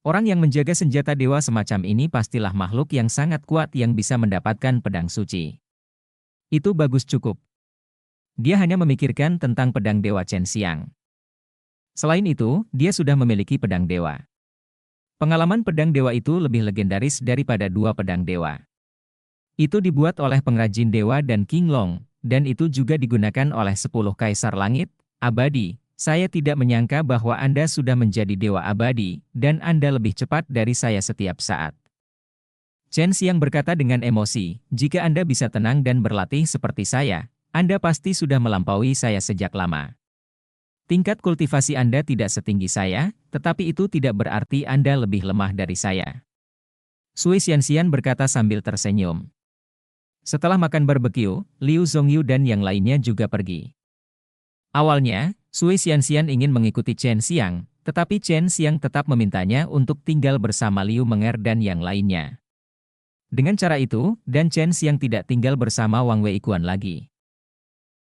Orang yang menjaga senjata dewa semacam ini pastilah makhluk yang sangat kuat yang bisa mendapatkan pedang suci. Itu bagus cukup. Dia hanya memikirkan tentang pedang dewa Chen Xiang. Selain itu, dia sudah memiliki pedang dewa. Pengalaman pedang dewa itu lebih legendaris daripada 2 pedang dewa. Itu dibuat oleh pengrajin dewa dan King Long, dan itu juga digunakan oleh 10 kaisar langit abadi. Saya tidak menyangka bahwa Anda sudah menjadi dewa abadi, dan Anda lebih cepat dari saya setiap saat. Chen Xiang berkata dengan emosi, "Jika Anda bisa tenang dan berlatih seperti saya, Anda pasti sudah melampaui saya sejak lama. Tingkat kultivasi Anda tidak setinggi saya, tetapi itu tidak berarti Anda lebih lemah dari saya." Sui Xianxian berkata sambil tersenyum. Setelah makan barbeque, Liu Zhongyu dan yang lainnya juga pergi. Awalnya, Sui Xianxian ingin mengikuti Chen Xiang, tetapi Chen Xiang tetap memintanya untuk tinggal bersama Liu Menger dan yang lainnya. Dengan cara itu, dan Chen Xiang tidak tinggal bersama Wang Weikuan lagi.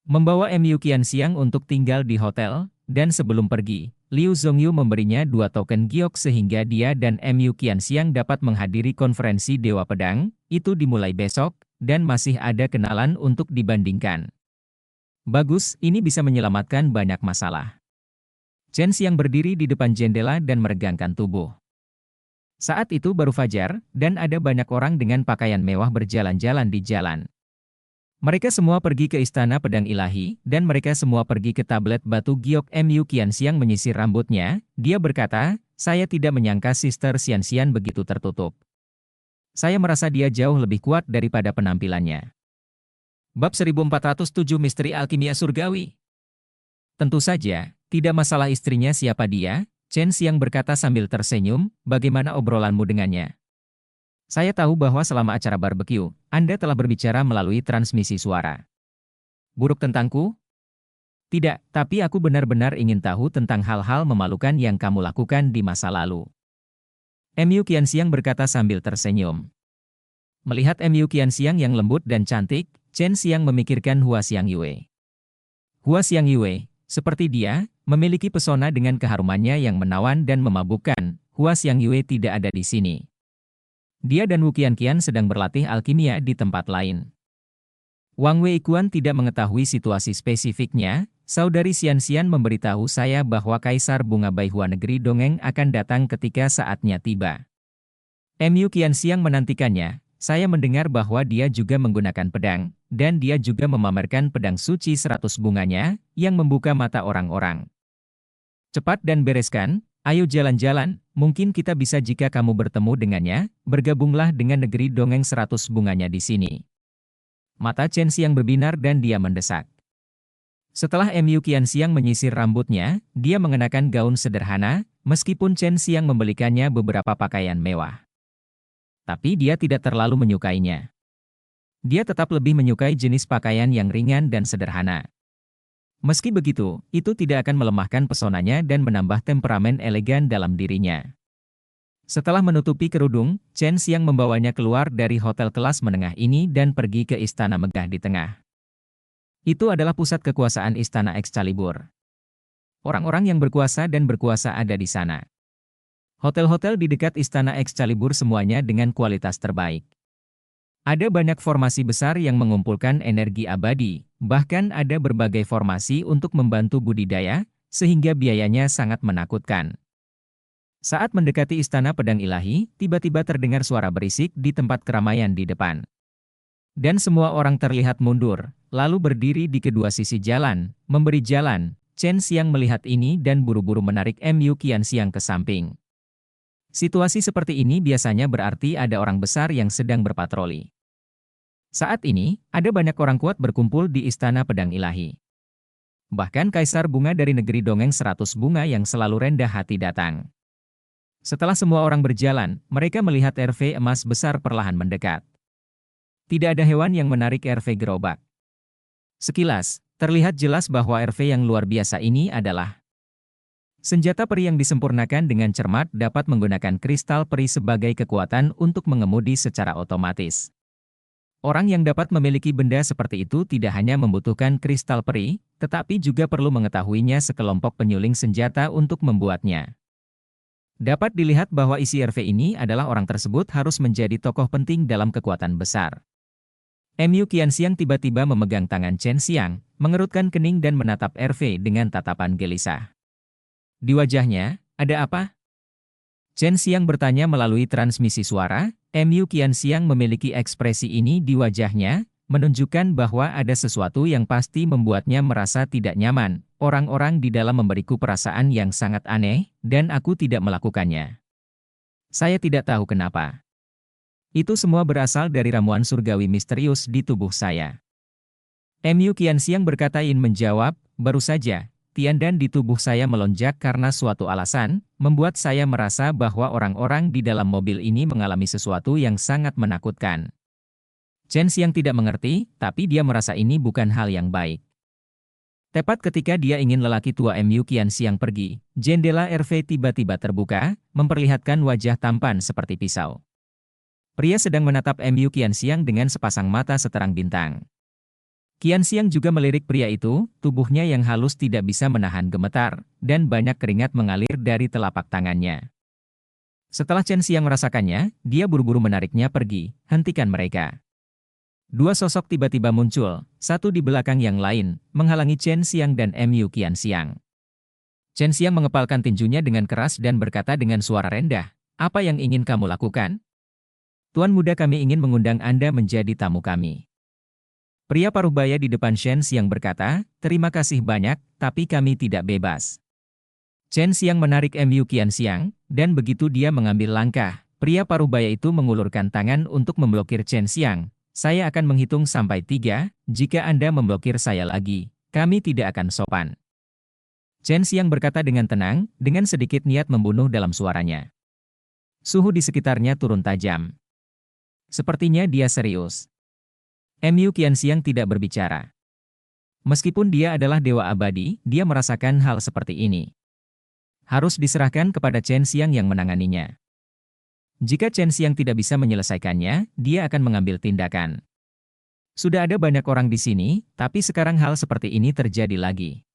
Membawa Mu Qianxiang untuk tinggal di hotel, dan sebelum pergi, Liu Zhongyu memberinya 2 token giok sehingga dia dan Mu Qianxiang dapat menghadiri konferensi Dewa Pedang. Itu dimulai besok, dan masih ada kenalan untuk dibandingkan. Bagus, ini bisa menyelamatkan banyak masalah. Chen Xiang berdiri di depan jendela dan meregangkan tubuh. Saat itu baru fajar, dan ada banyak orang dengan pakaian mewah berjalan-jalan di jalan. Mereka semua pergi ke Istana Pedang Ilahi, dan mereka semua pergi ke tablet batu giok. Mu Qianxiang menyisir rambutnya, dia berkata, "Saya tidak menyangka Sister Xianxian begitu tertutup. Saya merasa dia jauh lebih kuat daripada penampilannya." Bab 1407 Misteri Alkimia Surgawi. Tentu saja, tidak masalah istrinya siapa dia, Chen Xiang berkata sambil tersenyum, "Bagaimana obrolanmu dengannya? Saya tahu bahwa selama acara barbeque, Anda telah berbicara melalui transmisi suara. Buruk tentangku? Tidak, tapi aku benar-benar ingin tahu tentang hal-hal memalukan yang kamu lakukan di masa lalu." Mu Qianxiang berkata sambil tersenyum. Melihat Mu Qianxiang yang lembut dan cantik, Chen Xiang memikirkan Hua Xiangyue. Hua Xiangyue, seperti dia, memiliki pesona dengan keharumannya yang menawan dan memabukkan. Hua Xiangyue tidak ada di sini. Dia dan Wu Qianqian sedang berlatih alkimia di tempat lain. Wang Weikuan tidak mengetahui situasi spesifiknya, Saudari Xianxian memberitahu saya bahwa Kaisar Bunga Baihua Negeri Dongeng akan datang ketika saatnya tiba. Mu Qianxiang menantikannya. Saya mendengar bahwa dia juga menggunakan pedang, dan dia juga memamerkan pedang suci 100 bunganya, yang membuka mata orang-orang. Cepat dan bereskan, ayo jalan-jalan, mungkin kita bisa jika kamu bertemu dengannya, bergabunglah dengan negeri dongeng 100 bunganya di sini. Mata Chen Xiang berbinar dan dia mendesak. Setelah Mu Qianxiang menyisir rambutnya, dia mengenakan gaun sederhana, meskipun Chen Xiang membelikannya beberapa pakaian mewah. Tapi dia tidak terlalu menyukainya. Dia tetap lebih menyukai jenis pakaian yang ringan dan sederhana. Meski begitu, itu tidak akan melemahkan pesonanya dan menambah temperamen elegan dalam dirinya. Setelah menutupi kerudung, Chen Xiang membawanya keluar dari hotel kelas menengah ini dan pergi ke istana megah di tengah. Itu adalah pusat kekuasaan Istana Excalibur. Orang-orang yang berkuasa dan berkuasa ada di sana. Hotel-hotel di dekat Istana Excalibur semuanya dengan kualitas terbaik. Ada banyak formasi besar yang mengumpulkan energi abadi, bahkan ada berbagai formasi untuk membantu budidaya, sehingga biayanya sangat menakutkan. Saat mendekati Istana Pedang Ilahi, tiba-tiba terdengar suara berisik di tempat keramaian di depan. Dan semua orang terlihat mundur, lalu berdiri di kedua sisi jalan, memberi jalan. Chen Xiang melihat ini dan buru-buru menarik Mu Qianxiang ke samping. Situasi seperti ini biasanya berarti ada orang besar yang sedang berpatroli. Saat ini, ada banyak orang kuat berkumpul di Istana Pedang Ilahi. Bahkan Kaisar Bunga dari negeri dongeng 100 bunga yang selalu rendah hati datang. Setelah semua orang berjalan, mereka melihat RV emas besar perlahan mendekat. Tidak ada hewan yang menarik RV gerobak. Sekilas, terlihat jelas bahwa RV yang luar biasa ini adalah senjata peri yang disempurnakan dengan cermat dapat menggunakan kristal peri sebagai kekuatan untuk mengemudi secara otomatis. Orang yang dapat memiliki benda seperti itu tidak hanya membutuhkan kristal peri, tetapi juga perlu mengetahuinya sekelompok penyuling senjata untuk membuatnya. Dapat dilihat bahwa isi RV ini adalah orang tersebut harus menjadi tokoh penting dalam kekuatan besar. Mu Qianxiang tiba-tiba memegang tangan Chen Xiang, mengerutkan kening dan menatap RV dengan tatapan gelisah. Di wajahnya, ada apa? Chen Xiang bertanya melalui transmisi suara. Mu Qianxiang memiliki ekspresi ini di wajahnya, menunjukkan bahwa ada sesuatu yang pasti membuatnya merasa tidak nyaman. Orang-orang di dalam memberiku perasaan yang sangat aneh, dan aku tidak melakukannya. Saya tidak tahu kenapa. Itu semua berasal dari ramuan surgawi misterius di tubuh saya. Mu Qianxiang berkata ingin menjawab, baru saja, tiandan di tubuh saya melonjak karena suatu alasan, membuat saya merasa bahwa orang-orang di dalam mobil ini mengalami sesuatu yang sangat menakutkan. Chen Xiang tidak mengerti, tapi dia merasa ini bukan hal yang baik. Tepat ketika dia ingin lelaki tua Mu Qianxiang pergi, jendela RV tiba-tiba terbuka, memperlihatkan wajah tampan seperti pisau. Pria sedang menatap Mu Qianxiang dengan sepasang mata seterang bintang. Qianxiang juga melirik pria itu, tubuhnya yang halus tidak bisa menahan gemetar, dan banyak keringat mengalir dari telapak tangannya. Setelah Chen Xiang merasakannya, dia buru-buru menariknya pergi, hentikan mereka. Dua sosok tiba-tiba muncul, satu di belakang yang lain, menghalangi Chen Xiang dan Mu Qianxiang. Chen Xiang mengepalkan tinjunya dengan keras dan berkata dengan suara rendah, "Apa yang ingin kamu lakukan?" "Tuan muda, kami ingin mengundang Anda menjadi tamu kami." Pria paruh baya di depan Chen Xiang berkata, "Terima kasih banyak, tapi kami tidak bebas." Chen Xiang menarik Mu Qianxiang, dan begitu dia mengambil langkah, pria paruh baya itu mengulurkan tangan untuk memblokir Chen Xiang. "Saya akan menghitung sampai 3, jika Anda memblokir saya lagi, kami tidak akan sopan." Chen Xiang berkata dengan tenang, dengan sedikit niat membunuh dalam suaranya. Suhu di sekitarnya turun tajam. Sepertinya dia serius. Mu Qianxiang tidak berbicara. Meskipun dia adalah dewa abadi, dia merasakan hal seperti ini. Harus diserahkan kepada Chen Xiang yang menanganinya. Jika Chen Xiang tidak bisa menyelesaikannya, dia akan mengambil tindakan. Sudah ada banyak orang di sini, tapi sekarang hal seperti ini terjadi lagi.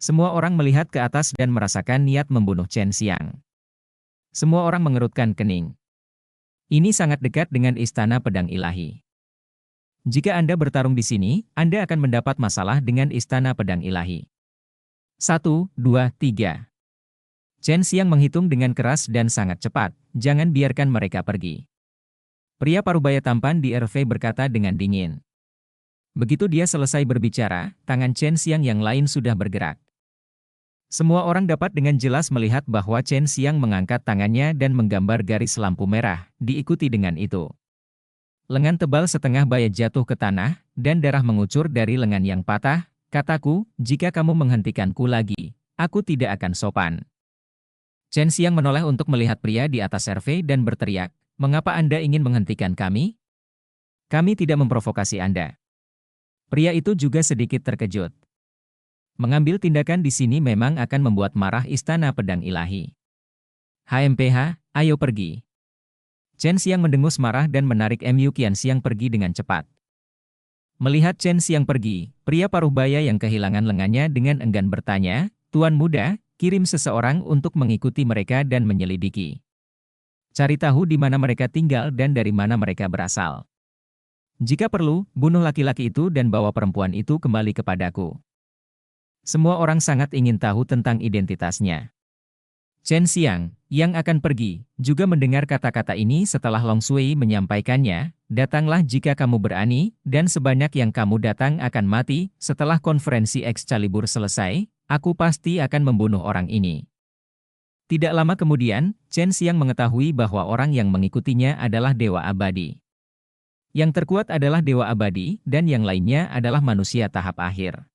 Semua orang melihat ke atas dan merasakan niat membunuh Chen Xiang. Semua orang mengerutkan kening. Ini sangat dekat dengan Istana Pedang Ilahi. Jika Anda bertarung di sini, Anda akan mendapat masalah dengan Istana Pedang Ilahi. 1, 2, 3. Chen Xiang menghitung dengan keras dan sangat cepat, jangan biarkan mereka pergi. Pria parubaya tampan di RV berkata dengan dingin. Begitu dia selesai berbicara, tangan Chen Xiang yang lain sudah bergerak. Semua orang dapat dengan jelas melihat bahwa Chen Xiang mengangkat tangannya dan menggambar garis lampu merah, diikuti dengan itu. Lengan tebal setengah baya jatuh ke tanah, dan darah mengucur dari lengan yang patah. Kataku, jika kamu menghentikanku lagi, aku tidak akan sopan. Chen Xiang menoleh untuk melihat pria di atas RV dan berteriak, mengapa Anda ingin menghentikan kami? Kami tidak memprovokasi Anda. Pria itu juga sedikit terkejut. Mengambil tindakan di sini memang akan membuat marah Istana Pedang Ilahi. HMPH, ayo pergi. Chen Xiang mendengus marah dan menarik Mu Qianxiang pergi dengan cepat. Melihat Chen Xiang pergi, pria paruhbaya yang kehilangan lengannya dengan enggan bertanya, Tuan Muda, kirim seseorang untuk mengikuti mereka dan menyelidiki. Cari tahu di mana mereka tinggal dan dari mana mereka berasal. Jika perlu, bunuh laki-laki itu dan bawa perempuan itu kembali kepadaku. Semua orang sangat ingin tahu tentang identitasnya. Chen Xiang, yang akan pergi, juga mendengar kata-kata ini setelah Long Shui menyampaikannya, datanglah jika kamu berani, dan sebanyak yang kamu datang akan mati. Setelah konferensi Excalibur selesai, aku pasti akan membunuh orang ini. Tidak lama kemudian, Chen Xiang mengetahui bahwa orang yang mengikutinya adalah Dewa Abadi. Yang terkuat adalah Dewa Abadi, dan yang lainnya adalah manusia tahap akhir.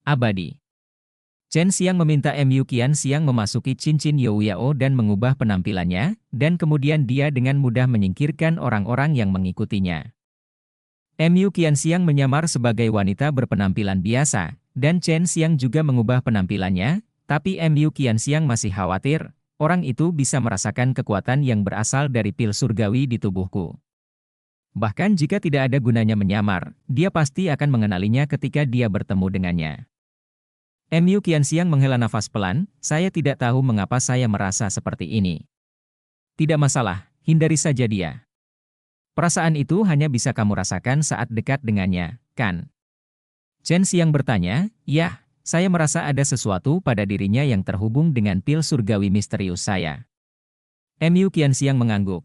Abadi. Chen Xiang meminta Mu Qianxiang memasuki cincin Youyao dan mengubah penampilannya, dan kemudian dia dengan mudah menyingkirkan orang-orang yang mengikutinya. Mu Qianxiang menyamar sebagai wanita berpenampilan biasa, dan Chen Xiang juga mengubah penampilannya, tapi Mu Qianxiang masih khawatir, orang itu bisa merasakan kekuatan yang berasal dari pil surgawi di tubuhku. Bahkan jika tidak ada gunanya menyamar, dia pasti akan mengenalinya ketika dia bertemu dengannya. Mu Qianxiang menghela nafas pelan, saya tidak tahu mengapa saya merasa seperti ini. Tidak masalah, hindari saja dia. Perasaan itu hanya bisa kamu rasakan saat dekat dengannya, kan? Chen Xiang bertanya, ya, saya merasa ada sesuatu pada dirinya yang terhubung dengan pil surgawi misterius saya. Mu Qianxiang mengangguk.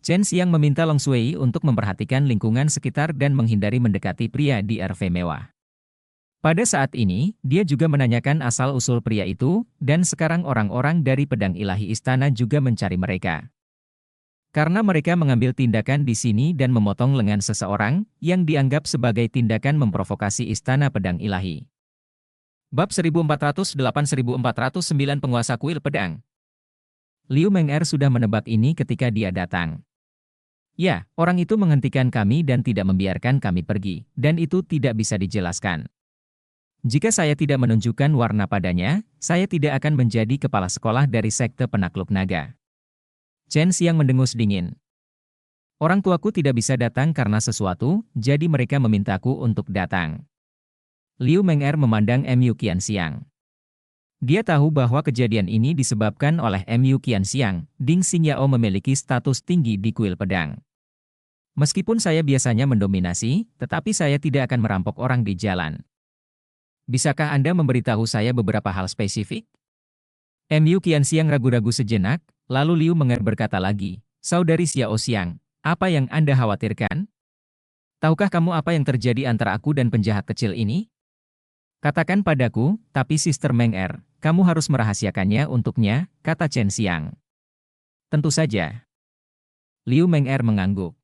Chen Xiang meminta Long Shui untuk memperhatikan lingkungan sekitar dan menghindari mendekati pria di RV mewah. Pada saat ini, dia juga menanyakan asal-usul pria itu, dan sekarang orang-orang dari Pedang Ilahi Istana juga mencari mereka. Karena mereka mengambil tindakan di sini dan memotong lengan seseorang, yang dianggap sebagai tindakan memprovokasi Istana Pedang Ilahi. Bab 1408-1409 Penguasa Kuil Pedang. Liu Meng'er sudah menebak ini ketika dia datang. Ya, orang itu menghentikan kami dan tidak membiarkan kami pergi, dan itu tidak bisa dijelaskan. Jika saya tidak menunjukkan warna padanya, saya tidak akan menjadi kepala sekolah dari sekte penakluk naga. Chen Xiang mendengus dingin. Orang tuaku tidak bisa datang karena sesuatu, jadi mereka memintaku untuk datang. Liu Meng'er memandang Mu Qianxiang. Dia tahu bahwa kejadian ini disebabkan oleh Mu Qianxiang. Ding Xingyao memiliki status tinggi di kuil pedang. Meskipun saya biasanya mendominasi, tetapi saya tidak akan merampok orang di jalan. Bisakah Anda memberitahu saya beberapa hal spesifik? Mu Qianxiang ragu-ragu sejenak, lalu Liu Meng'er berkata lagi, Saudari Xiao Xiang, apa yang Anda khawatirkan? Tahukah kamu apa yang terjadi antara aku dan penjahat kecil ini? Katakan padaku, tapi Sister Meng'er, kamu harus merahasiakannya untuknya, kata Chen Xiang. Tentu saja. Liu Meng'er mengangguk.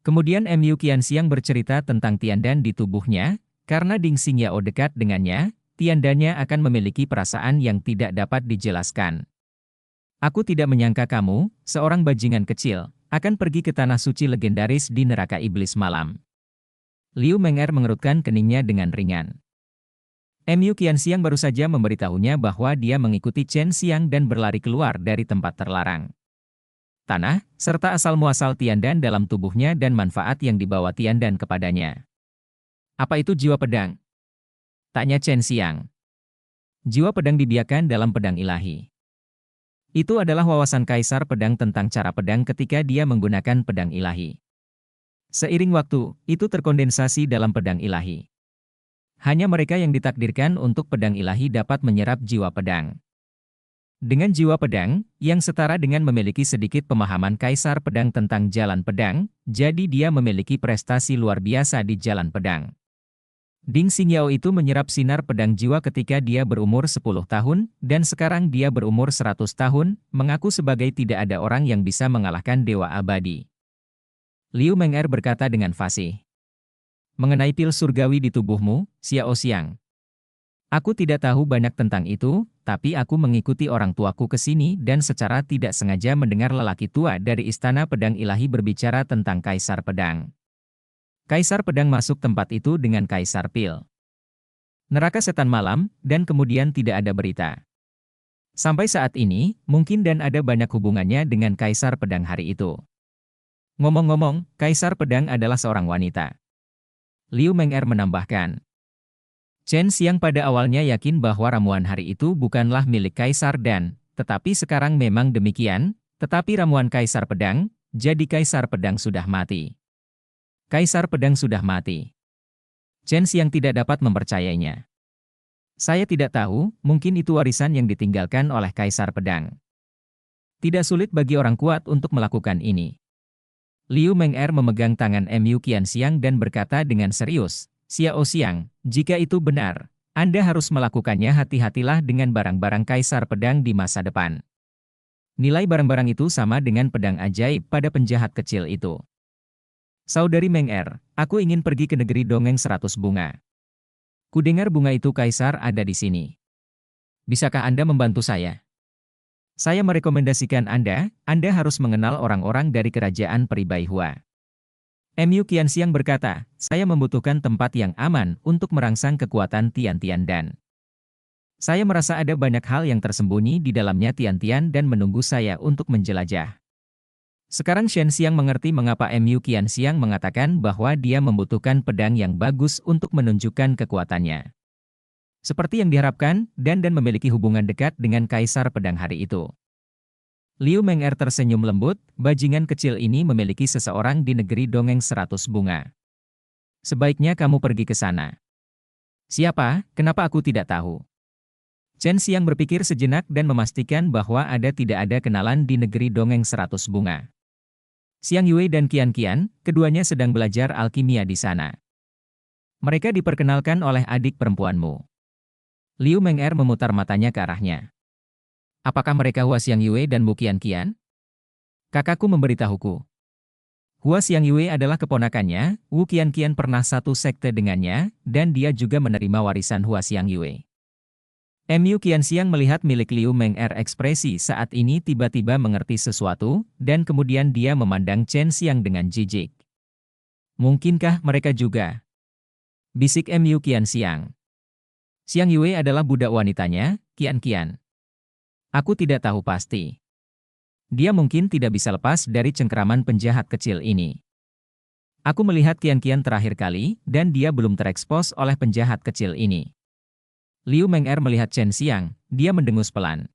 Kemudian Mu Qianxiang bercerita tentang tiandan di tubuhnya. Karena Ding Xingyao dekat dengannya, tiandanya akan memiliki perasaan yang tidak dapat dijelaskan. Aku tidak menyangka kamu, seorang bajingan kecil, akan pergi ke tanah suci legendaris di neraka iblis malam. Liu Meng'er mengerutkan keningnya dengan ringan. Mu Qianxiang baru saja memberitahunya bahwa dia mengikuti Chen Xiang dan berlari keluar dari tempat terlarang. Tanah, serta asal-muasal tiandan dalam tubuhnya dan manfaat yang dibawa tiandan kepadanya. Apa itu jiwa pedang? Tanya Chen Xiang. Jiwa pedang dibiarkan dalam pedang ilahi. Itu adalah wawasan Kaisar Pedang tentang cara pedang ketika dia menggunakan pedang ilahi. Seiring waktu, itu terkondensasi dalam pedang ilahi. Hanya mereka yang ditakdirkan untuk pedang ilahi dapat menyerap jiwa pedang. Dengan jiwa pedang, yang setara dengan memiliki sedikit pemahaman Kaisar Pedang tentang jalan pedang, jadi dia memiliki prestasi luar biasa di jalan pedang. Ding Xingyao itu menyerap sinar pedang jiwa ketika dia berumur 10 tahun, dan sekarang dia berumur 100 tahun, mengaku sebagai tidak ada orang yang bisa mengalahkan Dewa Abadi. Liu Meng'er berkata dengan fasih. Mengenai pil surgawi di tubuhmu, Xiao Xiang. Aku tidak tahu banyak tentang itu, tapi aku mengikuti orang tuaku ke sini dan secara tidak sengaja mendengar lelaki tua dari Istana Pedang Ilahi berbicara tentang Kaisar Pedang. Kaisar Pedang masuk tempat itu dengan Kaisar Pil. Neraka setan malam, dan kemudian tidak ada berita. Sampai saat ini, mungkin dan ada banyak hubungannya dengan Kaisar Pedang hari itu. Ngomong-ngomong, Kaisar Pedang adalah seorang wanita. Liu Meng'er menambahkan. Chen Xiang pada awalnya yakin bahwa ramuan hari itu bukanlah milik Kaisar Dan, tetapi sekarang memang demikian, tetapi ramuan Kaisar Pedang, jadi Kaisar Pedang sudah mati. Kaisar Pedang sudah mati. Chen Xiang tidak dapat mempercayainya. Saya tidak tahu, mungkin itu warisan yang ditinggalkan oleh Kaisar Pedang. Tidak sulit bagi orang kuat untuk melakukan ini. Liu Meng'er memegang tangan Mu Qianxiang dan berkata dengan serius, Xiao Xiang, jika itu benar, Anda harus melakukannya. Hati-hatilah dengan barang-barang Kaisar Pedang di masa depan. Nilai barang-barang itu sama dengan pedang ajaib pada penjahat kecil itu. Saudari Meng'er, aku ingin pergi ke negeri dongeng 100 bunga. Kudengar bunga itu Kaisar ada di sini. Bisakah Anda membantu saya? Saya merekomendasikan Anda harus mengenal orang-orang dari kerajaan Peri Baihua. Mu Qianxiang berkata, saya membutuhkan tempat yang aman untuk merangsang kekuatan Tian-Tian Dan. Saya merasa ada banyak hal yang tersembunyi di dalamnya Tian-Tian dan menunggu saya untuk menjelajah. Sekarang Shen Xiang mengerti mengapa Mu Qianxiang mengatakan bahwa dia membutuhkan pedang yang bagus untuk menunjukkan kekuatannya. Seperti yang diharapkan, Dan memiliki hubungan dekat dengan Kaisar Pedang hari itu. Liu Meng'er tersenyum lembut, bajingan kecil ini memiliki seseorang di negeri dongeng 100 bunga. Sebaiknya kamu pergi ke sana. Siapa? Kenapa aku tidak tahu? Chen Xiang berpikir sejenak dan memastikan bahwa tidak ada kenalan di negeri dongeng 100 bunga. Xiang Yue dan Qian Qian, keduanya sedang belajar alkimia di sana. Mereka diperkenalkan oleh adik perempuanmu. Liu Meng'er memutar matanya ke arahnya. Apakah mereka Hua Xiang Yue dan Mu Qian Qian? Kakakku memberitahuku. Hua Xiang Yue adalah keponakannya, Wu Qian Qian pernah satu sekte dengannya, dan dia juga menerima warisan Hua Xiang Yue. Mu Qianxiang melihat milik Liu Meng'er ekspresi saat ini tiba-tiba mengerti sesuatu, dan kemudian dia memandang Chen Xiang dengan jijik. Mungkinkah mereka juga? Bisik Mu Qianxiang. Xiang Yue adalah budak wanitanya, Qian Qian. Aku tidak tahu pasti. Dia mungkin tidak bisa lepas dari cengkeraman penjahat kecil ini. Aku melihat Qian Qian terakhir kali, dan dia belum terekspos oleh penjahat kecil ini. Liu Meng'er melihat Chen Xiang, dia mendengus pelan.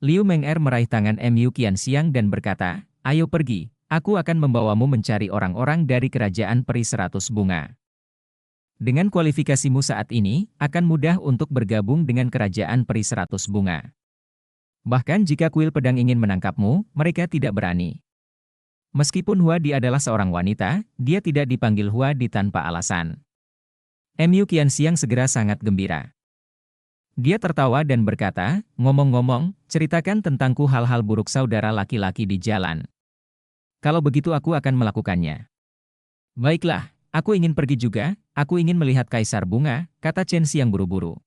Liu Meng'er meraih tangan Mu Qianxiang dan berkata, ayo pergi, aku akan membawamu mencari orang-orang dari kerajaan Peri 100 bunga. Dengan kualifikasimu saat ini, akan mudah untuk bergabung dengan kerajaan Peri 100 bunga. Bahkan jika kuil pedang ingin menangkapmu, mereka tidak berani. Meskipun Huadi adalah seorang wanita, dia tidak dipanggil Huadi tanpa alasan. Mu Qianxiang segera sangat gembira. Dia tertawa dan berkata, ngomong-ngomong, ceritakan tentangku hal-hal buruk saudara laki-laki di jalan. Kalau begitu aku akan melakukannya. Baiklah. Aku ingin pergi juga, aku ingin melihat Kaisar Bunga, kata Chen Xiang buru-buru.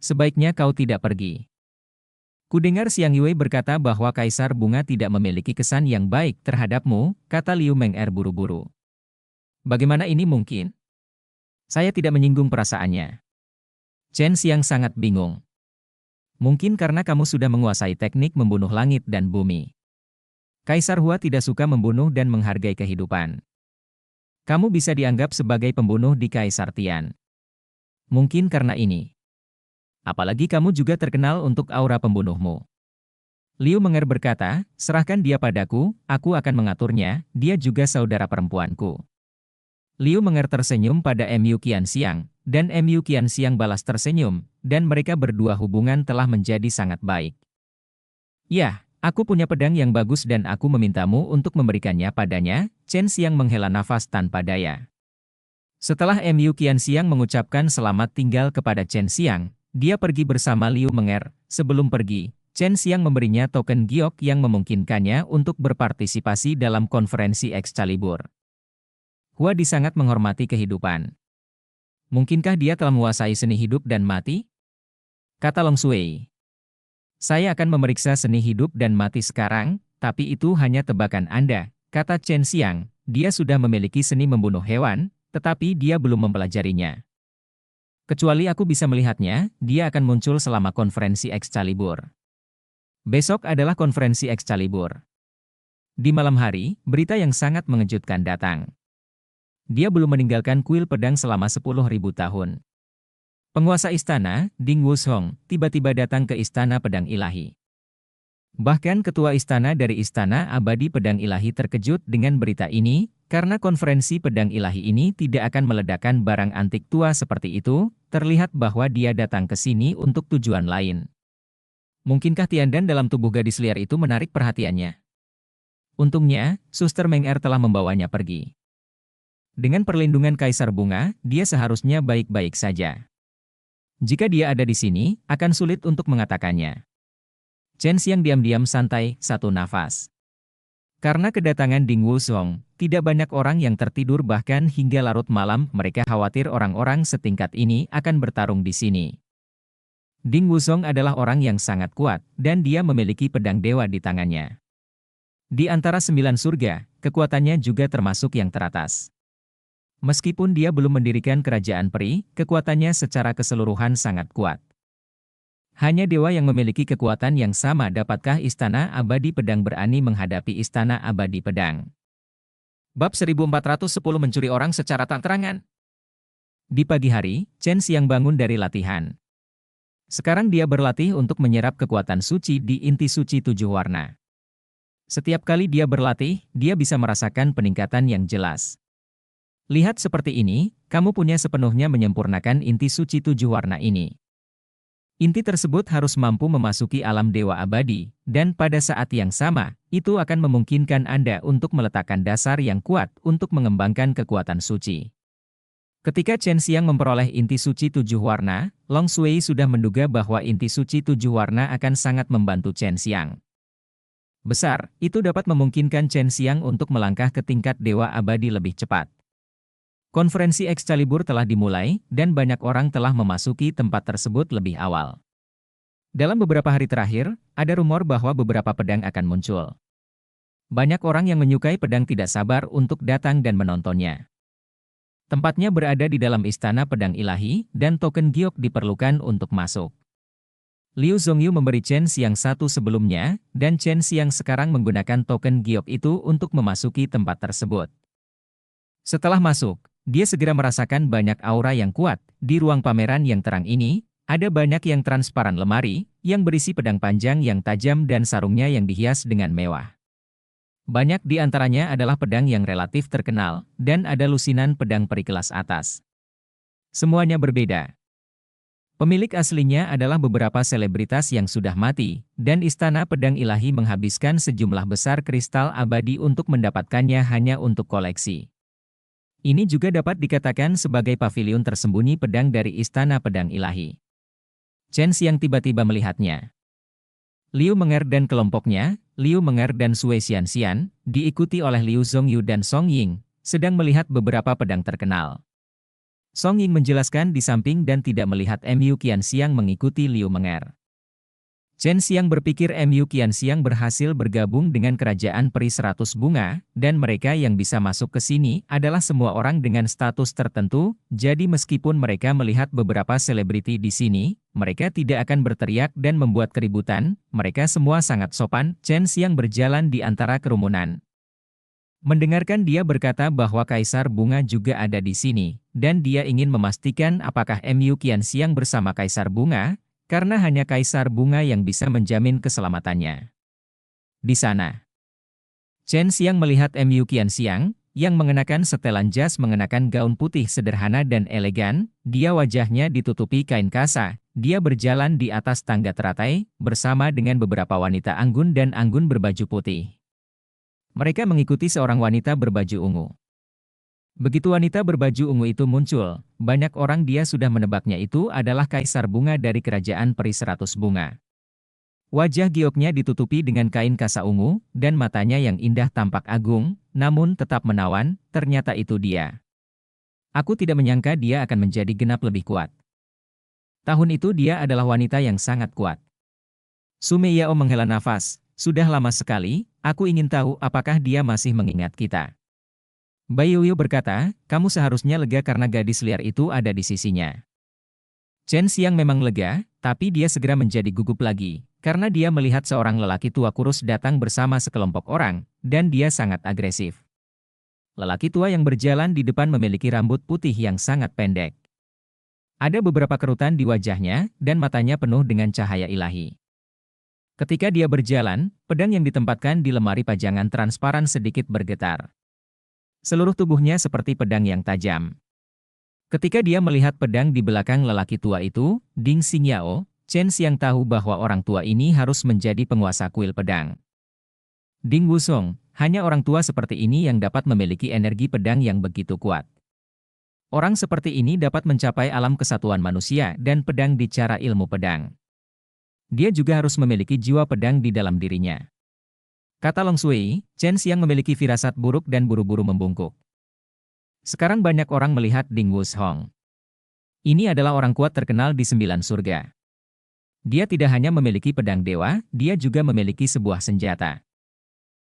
Sebaiknya kau tidak pergi. Kudengar Xiang Yue berkata bahwa Kaisar Bunga tidak memiliki kesan yang baik terhadapmu, kata Liu Meng'er buru-buru. Bagaimana ini mungkin? Saya tidak menyinggung perasaannya. Chen Xiang sangat bingung. Mungkin karena kamu sudah menguasai teknik membunuh langit dan bumi. Kaisar Hua tidak suka membunuh dan menghargai kehidupan. Kamu bisa dianggap sebagai pembunuh di Kaisar Tian. Mungkin karena ini. Apalagi kamu juga terkenal untuk aura pembunuhmu. Liu Menger berkata, serahkan dia padaku, aku akan mengaturnya, dia juga saudara perempuanku. Liu Menger tersenyum pada Mu Qianxiang, dan Mu Qianxiang balas tersenyum, dan mereka berdua hubungan telah menjadi sangat baik. Ya, aku punya pedang yang bagus dan aku memintamu untuk memberikannya padanya. Chen Xiang menghela nafas tanpa daya. Setelah Mu Qianxiang mengucapkan selamat tinggal kepada Chen Xiang, dia pergi bersama Liu Menger. Sebelum pergi, Chen Xiang memberinya token giok yang memungkinkannya untuk berpartisipasi dalam konferensi Excalibur. Huadi sangat menghormati kehidupan. Mungkinkah dia telah menguasai seni hidup dan mati? Kata Long Sui. Saya akan memeriksa seni hidup dan mati sekarang, tapi itu hanya tebakan Anda, kata Chen Xiang. Dia sudah memiliki seni membunuh hewan, tetapi dia belum mempelajarinya. Kecuali aku bisa melihatnya, dia akan muncul selama konferensi Excalibur. Besok adalah konferensi Excalibur. Di malam hari, berita yang sangat mengejutkan datang. Dia belum meninggalkan kuil pedang selama 10.000 tahun. Penguasa istana, Ding Wuzhong, tiba-tiba datang ke Istana Pedang Ilahi. Bahkan ketua istana dari Istana Abadi Pedang Ilahi terkejut dengan berita ini, karena konferensi pedang ilahi ini tidak akan meledakkan barang antik tua seperti itu, terlihat bahwa dia datang ke sini untuk tujuan lain. Mungkinkah Tiandan dalam tubuh gadis liar itu menarik perhatiannya? Untungnya, Suster Meng Er telah membawanya pergi. Dengan perlindungan Kaisar Bunga, dia seharusnya baik-baik saja. Jika dia ada di sini, akan sulit untuk mengatakannya. Chen Xiang diam-diam santai, satu nafas. Karena kedatangan Ding Wuzhong, tidak banyak orang yang tertidur bahkan hingga larut malam mereka khawatir orang-orang setingkat ini akan bertarung di sini. Ding Wuzhong adalah orang yang sangat kuat, dan dia memiliki pedang dewa di tangannya. Di antara 9 surga, kekuatannya juga termasuk yang teratas. Meskipun dia belum mendirikan kerajaan peri, kekuatannya secara keseluruhan sangat kuat. Hanya dewa yang memiliki kekuatan yang sama dapatkah Istana Abadi Pedang berani menghadapi Istana Abadi Pedang. Bab 1410 mencuri orang secara tak terangan. Di pagi hari, Chen Xiang bangun dari latihan. Sekarang dia berlatih untuk menyerap kekuatan suci di inti suci 7 warna. Setiap kali dia berlatih, dia bisa merasakan peningkatan yang jelas. Lihat seperti ini, kamu punya sepenuhnya menyempurnakan inti suci 7 warna ini. Inti tersebut harus mampu memasuki alam dewa abadi, dan pada saat yang sama, itu akan memungkinkan Anda untuk meletakkan dasar yang kuat untuk mengembangkan kekuatan suci. Ketika Chen Xiang memperoleh inti suci 7 warna, Long Sui sudah menduga bahwa inti suci 7 warna akan sangat membantu Chen Xiang. Besar, itu dapat memungkinkan Chen Xiang untuk melangkah ke tingkat dewa abadi lebih cepat. Konferensi Excalibur telah dimulai, dan banyak orang telah memasuki tempat tersebut lebih awal. Dalam beberapa hari terakhir, ada rumor bahwa beberapa pedang akan muncul. Banyak orang yang menyukai pedang tidak sabar untuk datang dan menontonnya. Tempatnya berada di dalam Istana Pedang Ilahi, dan token giok diperlukan untuk masuk. Liu Zhongyu memberi Chen Xiang satu sebelumnya, dan Chen Xiang sekarang menggunakan token giok itu untuk memasuki tempat tersebut. Setelah masuk, dia segera merasakan banyak aura yang kuat. Di ruang pameran yang terang ini, ada banyak yang transparan lemari, yang berisi pedang panjang yang tajam dan sarungnya yang dihias dengan mewah. Banyak di antaranya adalah pedang yang relatif terkenal, dan ada lusinan pedang peri kelas atas. Semuanya berbeda. Pemilik aslinya adalah beberapa selebritas yang sudah mati, dan Istana Pedang Ilahi menghabiskan sejumlah besar kristal abadi untuk mendapatkannya hanya untuk koleksi. Ini juga dapat dikatakan sebagai pavilion tersembunyi pedang dari Istana Pedang Ilahi. Chen Xiang tiba-tiba melihatnya. Liu Menger dan kelompoknya, Liu Menger dan Sui Xianxian, diikuti oleh Liu Zhongyu dan Song Ying, sedang melihat beberapa pedang terkenal. Song Ying menjelaskan di samping dan tidak melihat Mu Qianxiang mengikuti Liu Menger. Chen Xiang berpikir Mu Qianxiang berhasil bergabung dengan kerajaan peri 100 bunga, dan mereka yang bisa masuk ke sini adalah semua orang dengan status tertentu, jadi meskipun mereka melihat beberapa selebriti di sini, mereka tidak akan berteriak dan membuat keributan, mereka semua sangat sopan. Chen Xiang berjalan di antara kerumunan. Mendengarkan dia berkata bahwa Kaisar Bunga juga ada di sini, dan dia ingin memastikan apakah Mu Qianxiang bersama Kaisar Bunga, karena hanya Kaisar Bunga yang bisa menjamin keselamatannya. Di sana, Chen Xiang melihat Mu Qianxiang, yang mengenakan setelan jas mengenakan gaun putih sederhana dan elegan, dia wajahnya ditutupi kain kasa, dia berjalan di atas tangga teratai, bersama dengan beberapa wanita anggun dan anggun berbaju putih. Mereka mengikuti seorang wanita berbaju ungu. Begitu wanita berbaju ungu itu muncul, banyak orang dia sudah menebaknya itu adalah Kaisar Bunga dari Kerajaan Peri 100 Bunga. Wajah gioknya ditutupi dengan kain kasa ungu, dan matanya yang indah tampak agung, namun tetap menawan, ternyata itu dia. Aku tidak menyangka dia akan menjadi genap lebih kuat. Tahun itu dia adalah wanita yang sangat kuat. Su Meiyao menghela nafas, sudah lama sekali, aku ingin tahu apakah dia masih mengingat kita. Bai Yuyu berkata, kamu seharusnya lega karena gadis liar itu ada di sisinya. Chen Xiang memang lega, tapi dia segera menjadi gugup lagi, karena dia melihat seorang lelaki tua kurus datang bersama sekelompok orang, dan dia sangat agresif. Lelaki tua yang berjalan di depan memiliki rambut putih yang sangat pendek. Ada beberapa kerutan di wajahnya, dan matanya penuh dengan cahaya ilahi. Ketika dia berjalan, pedang yang ditempatkan di lemari pajangan transparan sedikit bergetar. Seluruh tubuhnya seperti pedang yang tajam. Ketika dia melihat pedang di belakang lelaki tua itu, Ding Xingyao, Chen Xiang tahu bahwa orang tua ini harus menjadi penguasa kuil pedang. Ding Wusong, hanya orang tua seperti ini yang dapat memiliki energi pedang yang begitu kuat. Orang seperti ini dapat mencapai alam kesatuan manusia dan pedang di cara ilmu pedang. Dia juga harus memiliki jiwa pedang di dalam dirinya. Kata Long Sui, Chen Xiang memiliki firasat buruk dan buru-buru membungkuk. Sekarang banyak orang melihat Ding Wushong. Ini adalah orang kuat terkenal di 9 surga. Dia tidak hanya memiliki pedang dewa, dia juga memiliki sebuah senjata.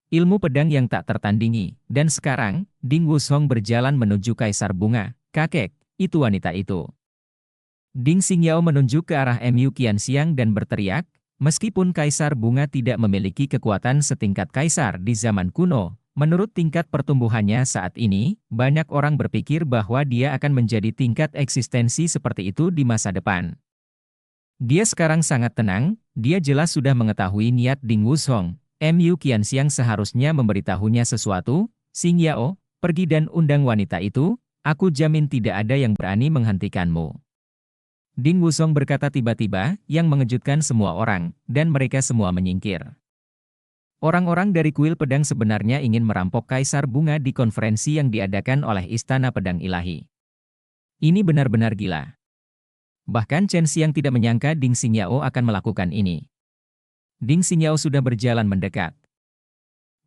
Ilmu pedang yang tak tertandingi, dan sekarang, Ding Wushong berjalan menuju Kaisar Bunga, kakek, itu wanita itu. Ding Xingyao menunjuk ke arah Mu Qianxiang dan berteriak, meskipun Kaisar Bunga tidak memiliki kekuatan setingkat Kaisar di zaman kuno, menurut tingkat pertumbuhannya saat ini, banyak orang berpikir bahwa dia akan menjadi tingkat eksistensi seperti itu di masa depan. Dia sekarang sangat tenang, dia jelas sudah mengetahui niat Ding Wushong. Mu Qianxiang seharusnya memberitahunya sesuatu, Xingyao, pergi dan undang wanita itu, aku jamin tidak ada yang berani menghentikanmu. Ding Wushong berkata tiba-tiba, yang mengejutkan semua orang, dan mereka semua menyingkir. Orang-orang dari kuil pedang sebenarnya ingin merampok Kaisar Bunga di konferensi yang diadakan oleh Istana Pedang Ilahi. Ini benar-benar gila. Bahkan Chen Xiang tidak menyangka Ding Xingyao akan melakukan ini. Ding Xingyao sudah berjalan mendekat.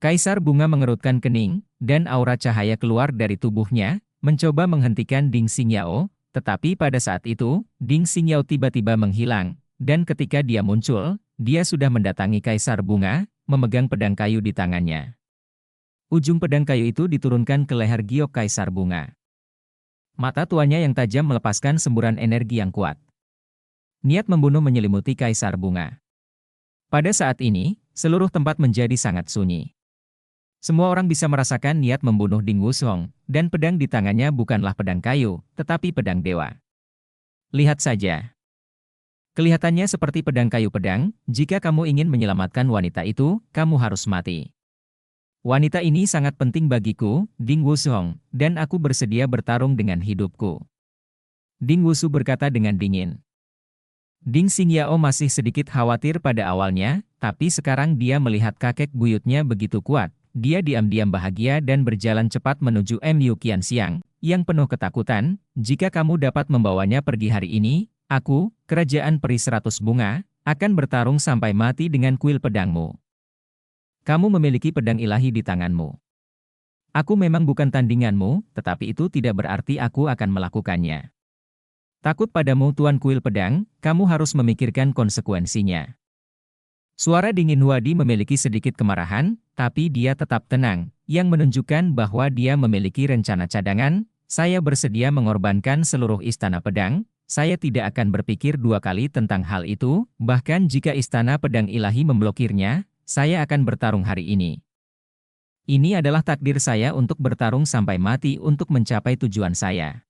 Kaisar Bunga mengerutkan kening, dan aura cahaya keluar dari tubuhnya, mencoba menghentikan Ding Xingyao, tetapi pada saat itu, Ding Xingyao tiba-tiba menghilang, dan ketika dia muncul, dia sudah mendatangi Kaisar Bunga, memegang pedang kayu di tangannya. Ujung pedang kayu itu diturunkan ke leher giok Kaisar Bunga. Mata tuanya yang tajam melepaskan semburan energi yang kuat. Niat membunuh menyelimuti Kaisar Bunga. Pada saat ini, seluruh tempat menjadi sangat sunyi. Semua orang bisa merasakan niat membunuh Ding Wushong, dan pedang di tangannya bukanlah pedang kayu, tetapi pedang dewa. Lihat saja. Kelihatannya seperti pedang kayu pedang, jika kamu ingin menyelamatkan wanita itu, kamu harus mati. Wanita ini sangat penting bagiku, Ding Wushong, dan aku bersedia bertarung dengan hidupku. Ding Wusu berkata dengan dingin. Ding Xingyao masih sedikit khawatir pada awalnya, tapi sekarang dia melihat kakek buyutnya begitu kuat. Dia diam-diam bahagia dan berjalan cepat menuju Mu Qianxiang, yang penuh ketakutan. Jika kamu dapat membawanya pergi hari ini, aku, Kerajaan Peri 100 Bunga, akan bertarung sampai mati dengan kuil pedangmu. Kamu memiliki pedang ilahi di tanganmu. Aku memang bukan tandinganmu, tetapi itu tidak berarti aku akan melakukannya. Takut padamu Tuan Kuil Pedang, kamu harus memikirkan konsekuensinya. Suara dingin Huadi memiliki sedikit kemarahan, tapi dia tetap tenang, yang menunjukkan bahwa dia memiliki rencana cadangan. Saya bersedia mengorbankan seluruh istana pedang, saya tidak akan berpikir dua kali tentang hal itu, bahkan jika istana pedang ilahi memblokirnya, saya akan bertarung hari ini. Ini adalah takdir saya untuk bertarung sampai mati untuk mencapai tujuan saya.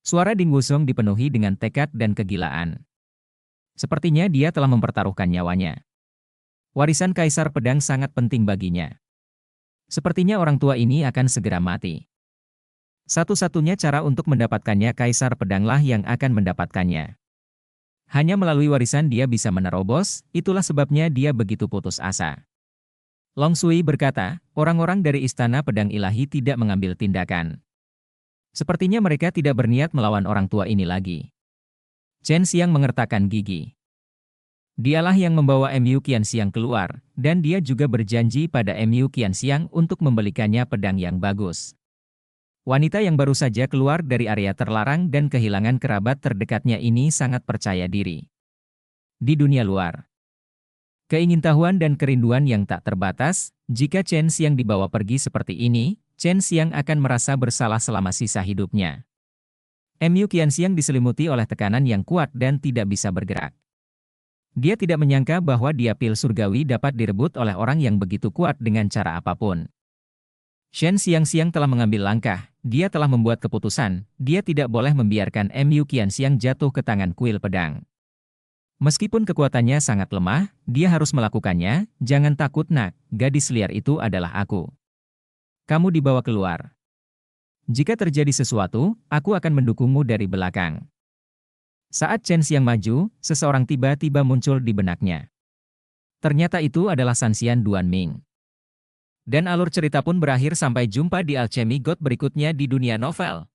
Suara Ding Wushong dipenuhi dengan tekad dan kegilaan. Sepertinya dia telah mempertaruhkan nyawanya. Warisan Kaisar Pedang sangat penting baginya. Sepertinya orang tua ini akan segera mati. Satu-satunya cara untuk mendapatkannya Kaisar Pedanglah yang akan mendapatkannya. Hanya melalui warisan dia bisa menerobos, itulah sebabnya dia begitu putus asa. Long Sui berkata, orang-orang dari Istana Pedang Ilahi tidak mengambil tindakan. Sepertinya mereka tidak berniat melawan orang tua ini lagi. Chen Xiang mengertakkan gigi. Dialah yang membawa Mu Qianxiang keluar, dan dia juga berjanji pada Mu Qianxiang untuk membelikannya pedang yang bagus. Wanita yang baru saja keluar dari area terlarang dan kehilangan kerabat terdekatnya ini sangat percaya diri. Di dunia luar, keingintahuan dan kerinduan yang tak terbatas, jika Chen Xiang dibawa pergi seperti ini, Chen Xiang akan merasa bersalah selama sisa hidupnya. Mu Qianxiang diselimuti oleh tekanan yang kuat dan tidak bisa bergerak. Dia tidak menyangka bahwa dia pil surgawi dapat direbut oleh orang yang begitu kuat dengan cara apapun. Shen Xiangxiang telah mengambil langkah, dia telah membuat keputusan, dia tidak boleh membiarkan Mu Qianxiang jatuh ke tangan kuil pedang. Meskipun kekuatannya sangat lemah, dia harus melakukannya, jangan takut nak, gadis liar itu adalah aku. Kamu dibawa keluar. Jika terjadi sesuatu, aku akan mendukungmu dari belakang. Saat Chen Xiang maju, seseorang tiba-tiba muncul di benaknya. Ternyata itu adalah Sanxian Duanming. Dan alur cerita pun berakhir sampai jumpa di Alchemy God berikutnya di dunia novel.